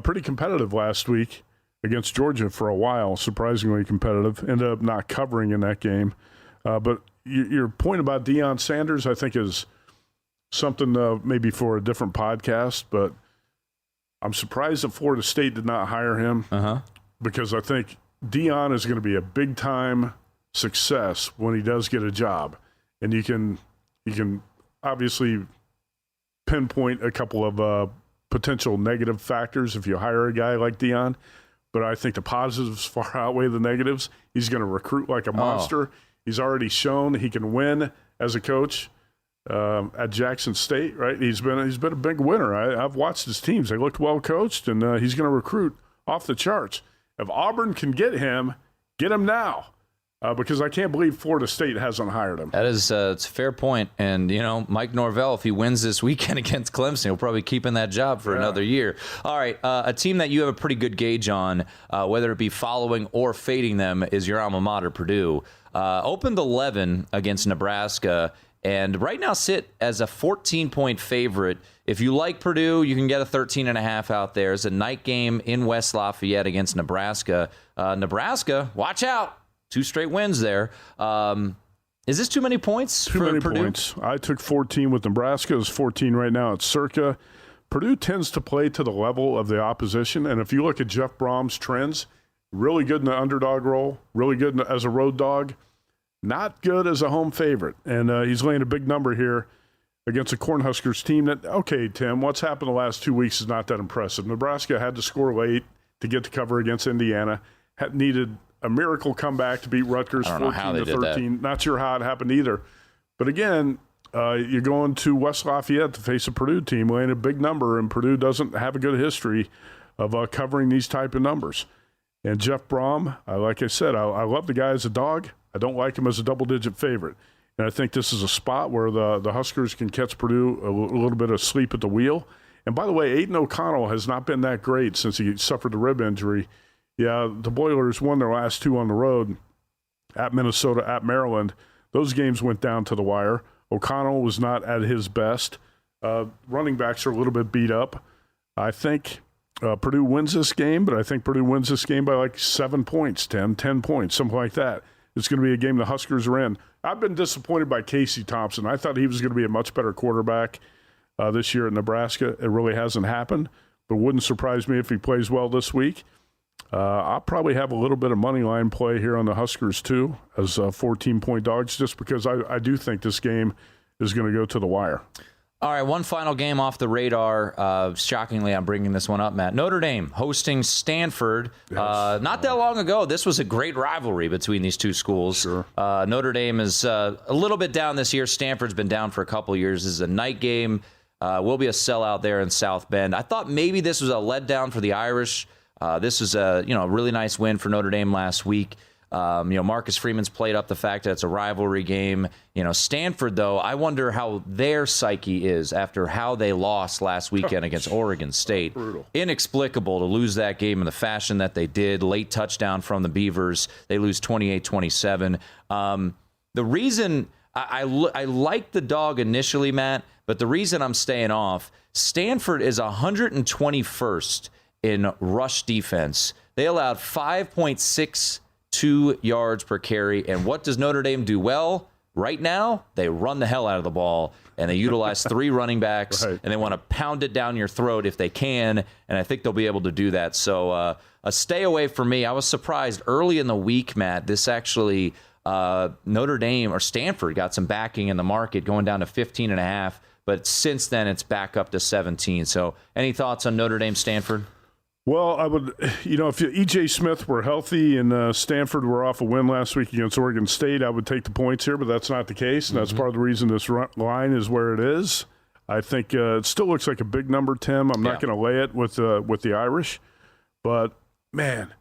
pretty competitive last week against Georgia for a while, surprisingly competitive. Ended up not covering in that game. But your point about Deion Sanders, I think, is something maybe for a different podcast. But I'm surprised that Florida State did not hire him because I think Deion is going to be a big-time success when he does get a job. And you can obviously pinpoint a couple of potential negative factors if you hire a guy like Deion. But I think the positives far outweigh the negatives. He's going to recruit like a monster. He's already shown he can win as a coach at Jackson State, right? He's been a big winner. I've watched his teams. They look well coached, and he's going to recruit off the charts. If Auburn can get him now. because I can't believe Florida State hasn't hired him. That is it's a fair point. And, Mike Norvell, if he wins this weekend against Clemson, he'll probably keep in that job for another year. All right, a team that you have a pretty good gauge on, whether it be following or fading them, is your alma mater, Purdue. Opened 11 against Nebraska, and right now sit as a 14-point favorite. If you like Purdue, you can get a 13.5 out there. It's a night game in West Lafayette against Nebraska. Nebraska, watch out. 2 straight wins there. Is this too many points for Purdue? Too many points. I took 14 with Nebraska. It's 14 right now at Circa. Purdue tends to play to the level of the opposition, and if you look at Jeff Brom's trends, really good in the underdog role, really good as a road dog, not good as a home favorite. And he's laying a big number here against a Cornhuskers team that, okay, Tim, what's happened the last 2 weeks is not that impressive. Nebraska had to score late to get the cover against Indiana, needed a miracle comeback to beat Rutgers 14-13. Not sure how it happened either. But again, you're going to West Lafayette to face a Purdue team laying a big number, and Purdue doesn't have a good history of covering these type of numbers. And Jeff Brom, like I said, I love the guy as a dog. I don't like him as a double-digit favorite. And I think this is a spot where the Huskers can catch Purdue a little bit of sleep at the wheel. And by the way, Aiden O'Connell has not been that great since he suffered the rib injury. Yeah, the Boilers won their last 2 on the road at Minnesota, at Maryland. Those games went down to the wire. O'Connell was not at his best. Running backs are a little bit beat up. I think Purdue wins this game, but I think Purdue wins this game by like 7 points, 10 points, something like that. It's going to be a game the Huskers are in. I've been disappointed by Casey Thompson. I thought he was going to be a much better quarterback this year at Nebraska. It really hasn't happened, but it wouldn't surprise me if he plays well this week. I'll probably have a little bit of money line play here on the Huskers too as 14-point dogs, just because I do think this game is going to go to the wire. All right, one final game off the radar. Shockingly, I'm bringing this one up, Matt. Notre Dame hosting Stanford. Yes. Not that long ago, this was a great rivalry between these two schools. Sure. Notre Dame is a little bit down this year. Stanford's been down for a couple of years. This is a night game. Will be a sellout there in South Bend. I thought maybe this was a letdown for the Irish. This was a really nice win for Notre Dame last week. Marcus Freeman's played up the fact that it's a rivalry game. Stanford, though, I wonder how their psyche is after how they lost last weekend against Oregon State. Brutal. Inexplicable to lose that game in the fashion that they did. Late touchdown from the Beavers. They lose 28-27. The reason I liked the dog initially, Matt, but the reason I'm staying off, Stanford is 121st in rush defense. They allowed 5.62 yards per carry. And what does Notre Dame do well? Right now, they run the hell out of the ball, and they utilize 3 running backs, right, and they want to pound it down your throat if they can, and I think they'll be able to do that. So a stay away for me. I was surprised early in the week, Matt, this actually Notre Dame or Stanford got some backing in the market going down to 15.5, but since then it's back up to 17. So any thoughts on Notre Dame, Stanford? Well, I would, if E.J. Smith were healthy and Stanford were off a win last week against Oregon State, I would take the points here, but that's not the case, and that's part of the reason this line is where it is. I think it still looks like a big number, Tim. I'm not going to lay it with the Irish, but, man,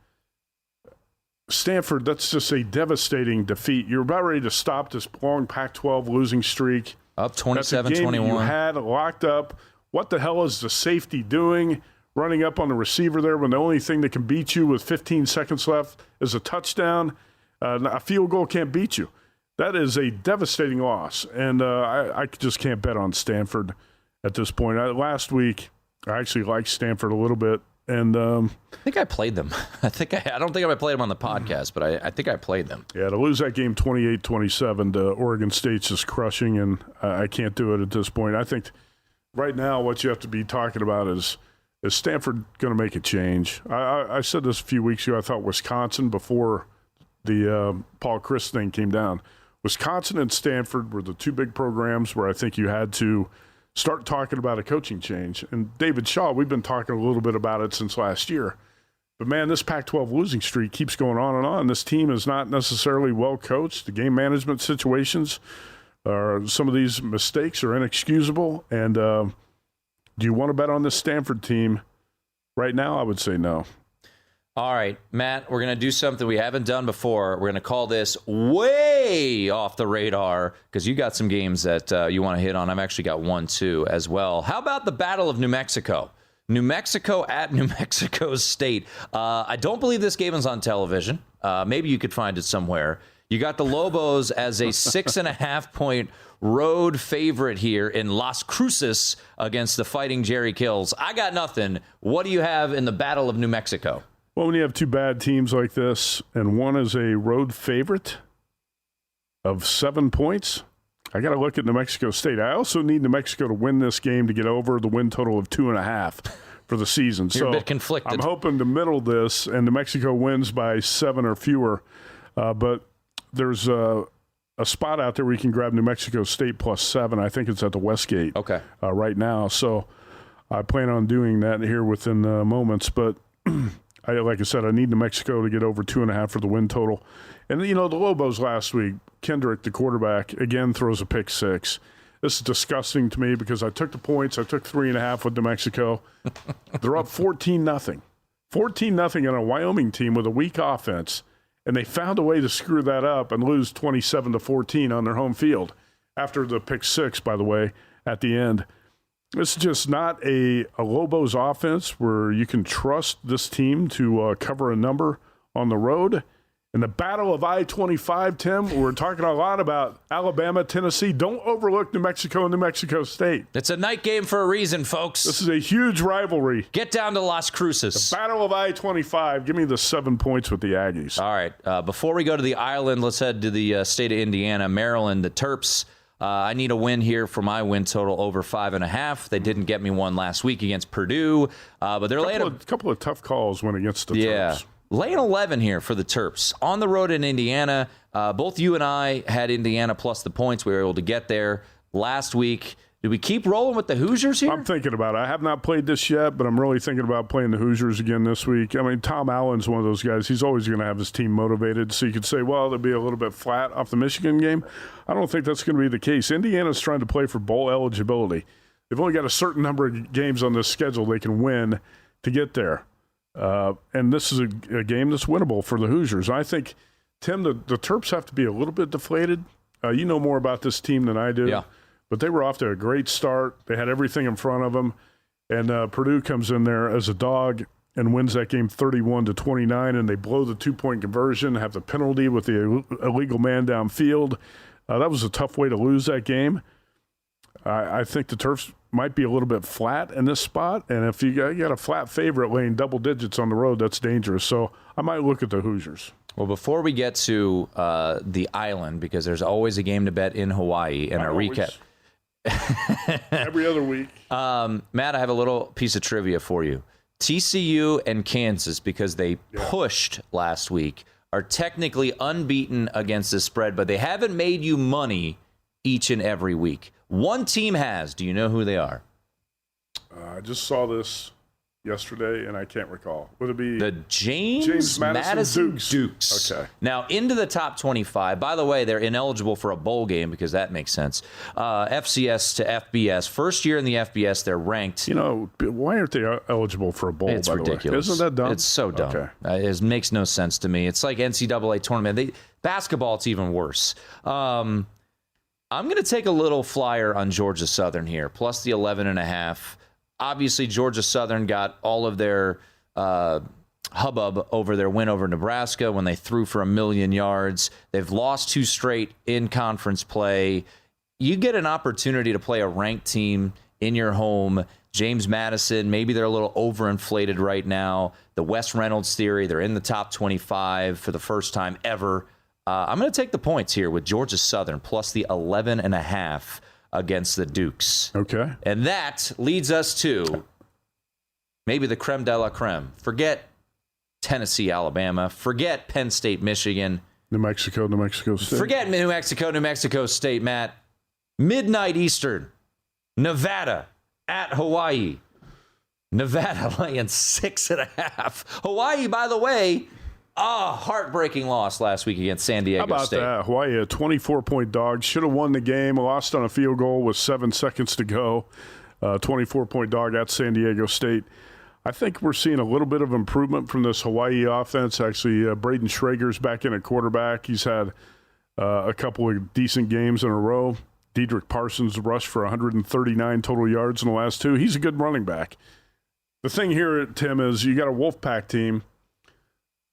Stanford, that's just a devastating defeat. You're about ready to stop this long Pac-12 losing streak. Up 27-21. You had locked up. What the hell is the safety doing? Running up on the receiver there when the only thing that can beat you with 15 seconds left is a touchdown. A field goal can't beat you. That is a devastating loss, and I just can't bet on Stanford at this point. Last week, I actually liked Stanford a little bit, and I think I played them. I don't think I played them on the podcast, but I think I played them. Yeah, to lose that game 28-27 to Oregon State's just crushing, and I can't do it at this point. I think right now what you have to be talking about is Stanford going to make a change? I said this a few weeks ago. I thought Wisconsin, before the Paul Chryst thing came down, Wisconsin and Stanford were the 2 big programs where I think you had to start talking about a coaching change. And David Shaw, we've been talking a little bit about it since last year. But, man, this Pac-12 losing streak keeps going on and on. This team is not necessarily well coached. The game management situations, some of these mistakes are inexcusable. And do you want to bet on this Stanford team right now? I would say no. All right, Matt, we're going to do something we haven't done before. We're going to call this way off the radar because you got some games that you want to hit on. I've actually got one, too, as well. How about the Battle of New Mexico? New Mexico at New Mexico State. I don't believe this game is on television. Maybe you could find it somewhere. You got the Lobos as a 6.5-point road favorite here in Las Cruces against the Fighting Jerry Kills. I got nothing. What do you have in the Battle of New Mexico? Well, when you have two bad teams like this, and one is a road favorite of 7 points, I got to look at New Mexico State. I also need New Mexico to win this game to get over the win total of 2.5 for the season. You're a bit conflicted. I'm hoping to middle this, and New Mexico wins by 7 or fewer. But there's a spot out there where you can grab New Mexico State plus 7. I think it's at the Westgate right now. So I plan on doing that here within moments. But like I said, I need New Mexico to get over 2.5 for the win total. And, the Lobos last week, Kendrick, the quarterback, again throws a pick 6. This is disgusting to me because I took the points. I took 3.5 with New Mexico. They're up 14-0. 14-0 on a Wyoming team with a weak offense. And they found a way to screw that up and lose 27-14 on their home field after the pick 6, by the way, at the end. This is just not a Lobos offense where you can trust this team to cover a number on the road. In the Battle of I-25, Tim, we're talking a lot about Alabama, Tennessee. Don't overlook New Mexico and New Mexico State. It's a night game for a reason, folks. This is a huge rivalry. Get down to Las Cruces. The Battle of I-25. Give me the 7 points with the Aggies. All right. Before we go to the island, let's head to the state of Indiana, Maryland, the Terps. I need a win here for my win total over 5.5. They didn't get me one last week against Purdue, but they're laying a couple of tough calls went against the Terps. Laying 11 here for the Terps. On the road in Indiana, both you and I had Indiana plus the points. We were able to get there last week. Do we keep rolling with the Hoosiers here? I'm thinking about it. I have not played this yet, but I'm really thinking about playing the Hoosiers again this week. I mean, Tom Allen's one of those guys. He's always going to have his team motivated. So you could say, well, they'll be a little bit flat off the Michigan game. I don't think that's going to be the case. Indiana's trying to play for bowl eligibility. They've only got a certain number of games on this schedule they can win to get there. And this is a game that's winnable for the Hoosiers. I think, Tim, the Terps have to be a little bit deflated. You know more about this team than I do. Yeah. But they were off to a great start. They had everything in front of them. And Purdue comes in there as a dog and wins that game 31-29, and they blow the 2-point conversion, have the penalty with the illegal man downfield. That was a tough way to lose that game. I think the Terps might be a little bit flat in this spot, and if you got a flat favorite laying double digits on the road, that's dangerous. So I might look at the Hoosiers. Well, before we get to the island, because there's always a game to bet in Hawaii, and our recap. Every other week. Matt, I have a little piece of trivia for you. TCU and Kansas, because they pushed last week, are technically unbeaten against the spread, but they haven't made you money each and every week. One team has. Do you know who they are? I just saw this yesterday, and I can't recall. Would it be the James Madison Dukes? Okay. Now, into the top 25. By the way, they're ineligible for a bowl game because that makes sense. FCS to FBS. First year in the FBS, they're ranked. Why aren't they eligible for a bowl, it's by ridiculous. The way? Isn't that dumb? It's so dumb. Okay. It makes no sense to me. It's like NCAA tournament. Basketball, it's even worse. I'm going to take a little flyer on Georgia Southern here, plus the 11.5. Obviously, Georgia Southern got all of their hubbub over their win over Nebraska when they threw for 1,000,000 yards. They've lost 2 straight in conference play. You get an opportunity to play a ranked team in your home. James Madison, maybe they're a little overinflated right now. The Wes Reynolds theory, they're in the top 25 for the first time ever. I'm going to take the points here with Georgia Southern, plus the 11.5 against the Dukes. Okay. And that leads us to maybe the creme de la creme. Forget Tennessee, Alabama. Forget Penn State, Michigan. New Mexico State. Forget New Mexico State, Matt. Midnight Eastern. Nevada at Hawaii. Nevada laying 6.5. Hawaii, by the way, heartbreaking loss last week against San Diego State. How about that? Hawaii, a 24-point dog. Should have won the game. Lost on a field goal with 7 seconds to go. 24-point dog at San Diego State. I think we're seeing a little bit of improvement from this Hawaii offense. Actually, Braden Schrager's back in at quarterback. He's had a couple of decent games in a row. Dedrick Parsons rushed for 139 total yards in the last 2. He's a good running back. The thing here, Tim, is you got a Wolfpack team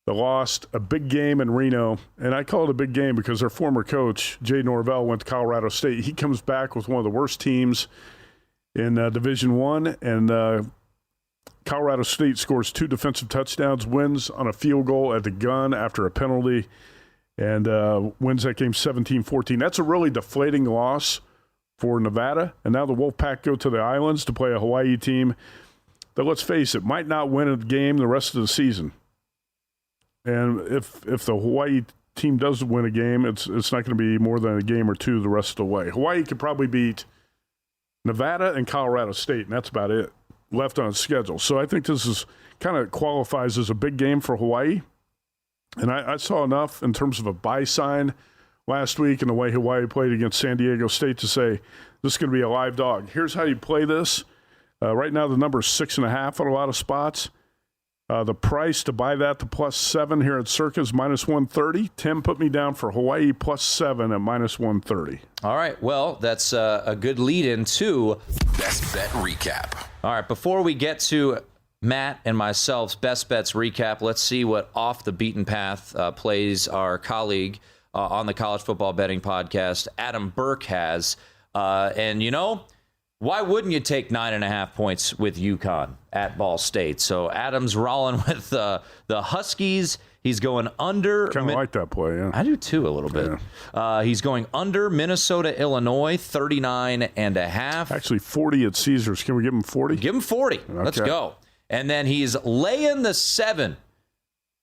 that lost a big game in Reno, and I call it a big game because their former coach, Jay Norvell, went to Colorado State. He comes back with one of the worst teams in Division I, and Colorado State scores 2 defensive touchdowns, wins on a field goal at the gun after a penalty, and wins that game 17-14. That's a really deflating loss for Nevada, and now the Wolfpack go to the islands to play a Hawaii team that, let's face it, might not win a game the rest of the season. And if the Hawaii team does win a game, it's not going to be more than a game or 2 the rest of the way. Hawaii could probably beat Nevada and Colorado State, and that's about it left on its schedule. So I think this is kind of qualifies as a big game for Hawaii. And I saw enough in terms of a buy sign last week and the way Hawaii played against San Diego State to say this is going to be a live dog. Here's how you play this. Right now the number is 6.5 on a lot of spots. The price to buy that to +7 here at Circa is -130. Tim put me down for Hawaii +7 at -130. All right. Well, that's a good lead into Best Bet Recap. All right. Before we get to Matt and myself's Best Bets recap, let's see what Off the Beaten Path plays our colleague on the College Football Betting Podcast, Adam Burke, has. And, why wouldn't you take 9.5 points with UConn at Ball State? So Adam's rolling with the Huskies. He's going under. Kind of like that play, yeah. I do too, a little bit. Yeah. He's going under Minnesota, Illinois, 39.5. Actually, 40 at Caesars. Can we give him 40? Give him 40. Okay. Let's go. And then he's laying the 7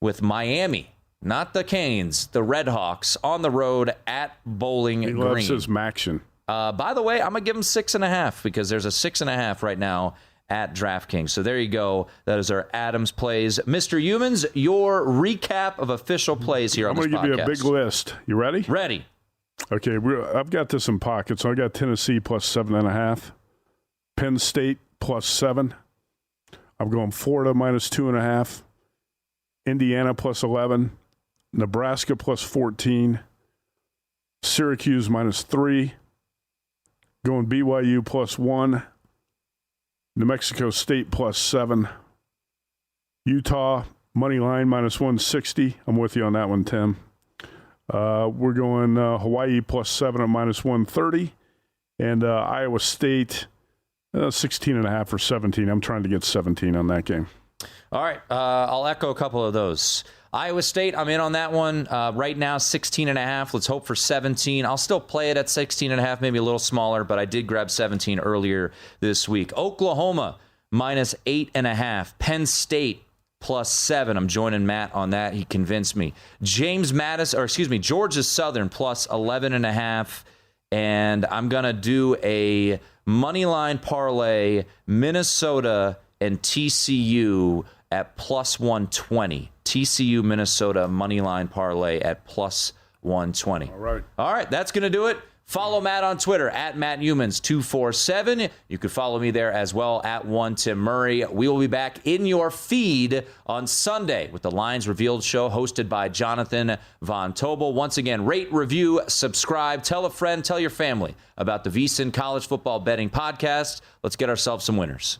with Miami, not the Canes, the Redhawks, on the road at Bowling Green. He loves his Maction. By the way, I'm going to give him 6.5 because there's a 6.5 right now at DraftKings. So there you go. That is our Adams plays. Mr. Youmans, your recap of official plays here on this podcast. I'm going to give you a big list. You ready? Ready. Okay, I've got this in pocket. So I got Tennessee +7.5, Penn State +7. I'm going Florida -2.5, Indiana +11, Nebraska +14, Syracuse -3, going BYU +1, New Mexico State +7, Utah money line -160. I'm with you on that one, Tim. We're going Hawaii +7 at -130, and Iowa State 16.5 or 17. I'm trying to get 17 on that game. All right. I'll echo a couple of those. Iowa State, I'm in on that one. Right now, 16.5. Let's hope for 17. I'll still play it at 16.5, maybe a little smaller, but I did grab 17 earlier this week. Oklahoma, -8.5. Penn State, +7. I'm joining Matt on that. He convinced me. Georgia Southern, +11.5. And I'm going to do a moneyline parlay, Minnesota and TCU at +120. TCU, Minnesota, moneyline parlay at +120. All right, that's going to do it. Follow Matt on Twitter, at Matt Youmans 247. You can follow me there as well, at Tim Murray. We will be back in your feed on Sunday with the Lines Revealed show hosted by Jonathan Von Tobel. Once again, rate, review, subscribe, tell a friend, tell your family about the VSiN College Football Betting Podcast. Let's get ourselves some winners.